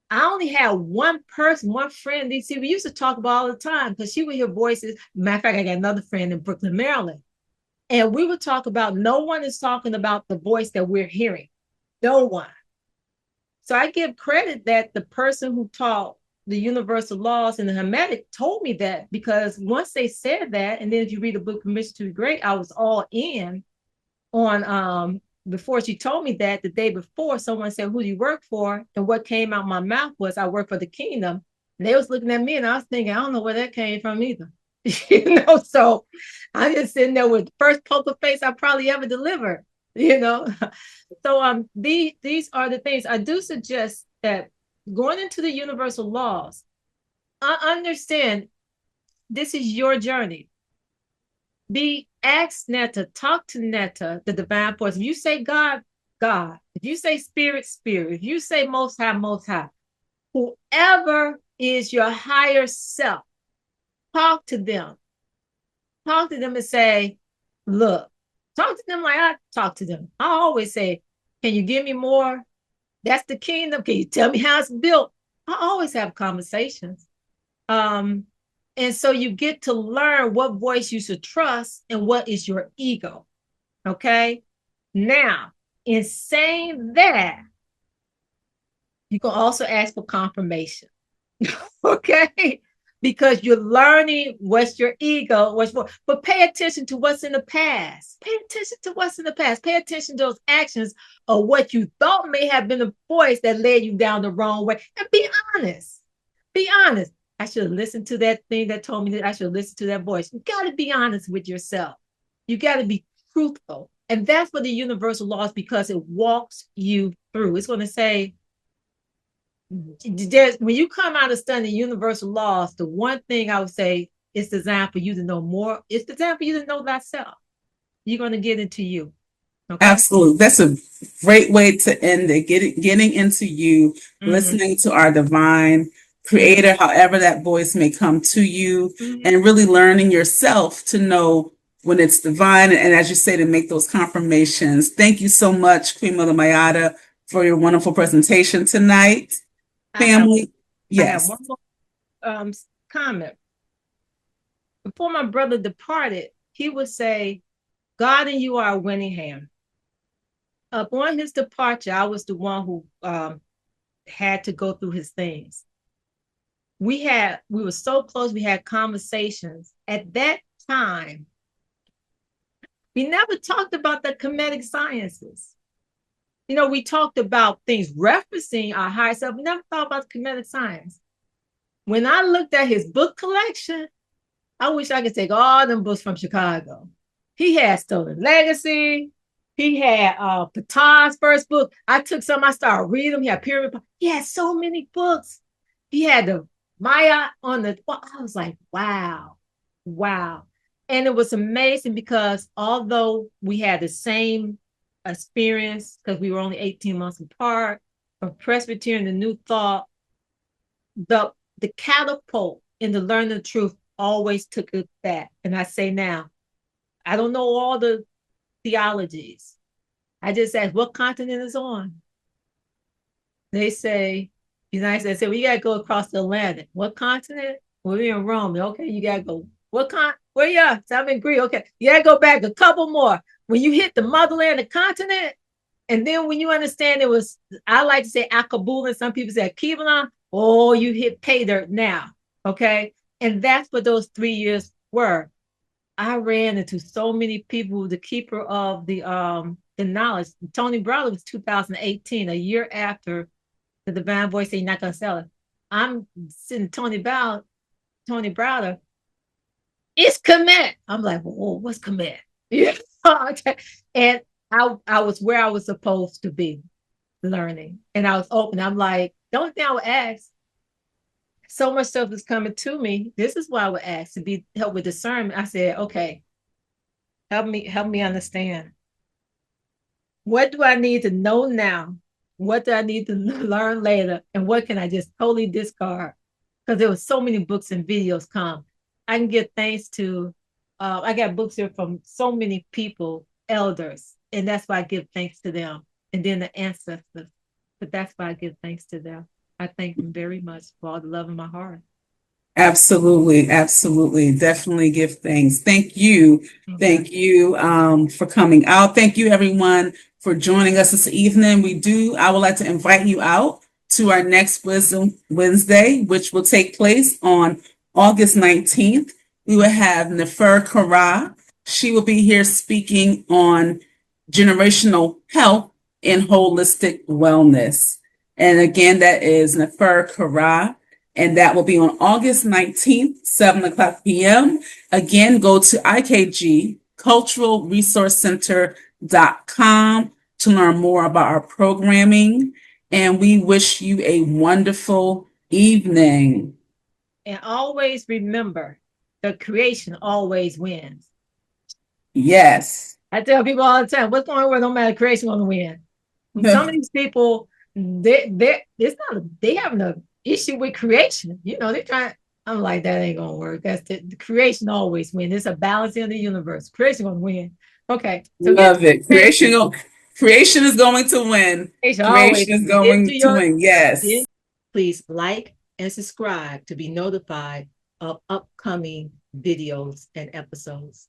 I only had one person, one friend in DC. We used to talk about all the time because she would hear voices. Matter of fact, I got another friend in Brooklyn, Maryland. And we would talk about no one is talking about the voice that we're hearing. No one. So I give credit that the person who taught the universal laws and the Hermetic told me that, because once they said that, and then if you read the book Permission to Be Great, I was all in on before she told me that. The day before, someone said, who do you work for? And what came out my mouth was, I work for the kingdom. And they was looking at me and I was thinking, I don't know where that came from either. So I'm just sitting there with the first poker face I probably ever delivered, you know. So these are the things I do suggest, that going into the universal laws, I understand this is your journey. Ask Netta, talk to Netta, the divine force. If you say God, God. If you say Spirit, Spirit. If you say Most High, Most High. Whoever is your higher self, talk to them. Talk to them and say, look, talk to them like I talk to them. I always say, can you give me more? That's the kingdom. Can you tell me how it's built? I always have conversations. And so you get to learn what voice you should trust and what is your ego. Okay. Now, in saying that, you can also ask for confirmation. Okay. Because you're learning what's your ego, but pay attention to what's in the past. Pay attention to what's in the past. Pay attention to those actions or what you thought may have been a voice that led you down the wrong way. And be honest. Be honest. I should have listened to that thing that told me that I should listen to that voice. You got to be honest with yourself. You got to be truthful. And that's what the universal law is, because it walks you through. It's going to say, when you come out of studying universal laws, the one thing I would say is designed for you to know more. It's designed for you to know thyself. You're going to get into you. Okay. Absolutely. That's a great way to end it. Getting into you, listening to our divine creator, however that voice may come to you, and really learning yourself to know when it's divine. And as you say, to make those confirmations. Thank you so much, Queen Mother Mayada, for your wonderful presentation tonight. Family, yes. I have one more comment. Before my brother departed, he would say, God and you are a winning hand. Upon his departure, I was the one who had to go through his things. We were so close, we had conversations. At that time, we never talked about the Kemetic sciences. You know, we talked about things referencing our higher self. We never thought about the Kemetic science. When I looked at his book collection, I wish I could take all them books from Chicago. He had Stolen Legacy. He had Patan's first book. I took some, I started reading them. He had Pyramid. He had so many books. He had the Maya on the, I was like, wow, wow. And it was amazing because although we had the same experience, because we were only 18 months apart, from Presbyterian to New Thought, the catapult in the learning the truth always took it back. And I say now, I don't know all the theologies. I just ask, what continent is on? They say, United States. I say, well, you got to go across the Atlantic. What continent? Well, we're in Rome. Okay, you got to go. What continent? Well, yeah, so I'm in Greece. Okay. Yeah, go back a couple more. When you hit the motherland, the continent, and then when you understand it was, I like to say Akabul, and some people say Akivalon, oh, you hit pay dirt now. Okay. And that's what those 3 years were. I ran into so many people, the keeper of the knowledge. Tony Browder was 2018, a year after the divine voice said you're not gonna sell it. I'm sitting Tony Browder, it's commit. I'm like, whoa, what's commit? Yeah. And I was where I was supposed to be learning. And I was open. I'm like, the only thing I would ask, so much stuff is coming to me. This is why I would ask to be help with discernment. I said, okay, help me understand. What do I need to know now? What do I need to learn later? And what can I just totally discard? Because there was so many books and videos come. I can give thanks to, I got books here from so many people, elders, and that's why I give thanks to them. And then the ancestors, but that's why I give thanks to them. I thank them very much for all the love in my heart. Absolutely, absolutely. Definitely give thanks. Thank you. Okay. Thank you for coming out. Thank you, everyone, for joining us this evening. I would like to invite you out to our next Wisdom Wednesday, which will take place on August 19th. We will have Nefer Kara. She will be here speaking on generational health and holistic wellness. And again, that is Nefer Kara, and that will be on August 19th, 7 o'clock p.m. Again, go to IKG Cultural Resource Center.com to learn more about our programming. And we wish you a wonderful evening. And always remember, the creation always wins. Yes. I tell people all the time, what's going on? No matter creation going to win. And some of these people, it's not they having an issue with creation. You know, they trying. I'm like, that ain't gonna work. That's the creation always win. It's a balance in the universe. Creation gonna win. Okay, so get Love it. Creation is going to win. creation always Creation is get to going to your. win. Yes. Please like and subscribe to be notified of upcoming videos and episodes.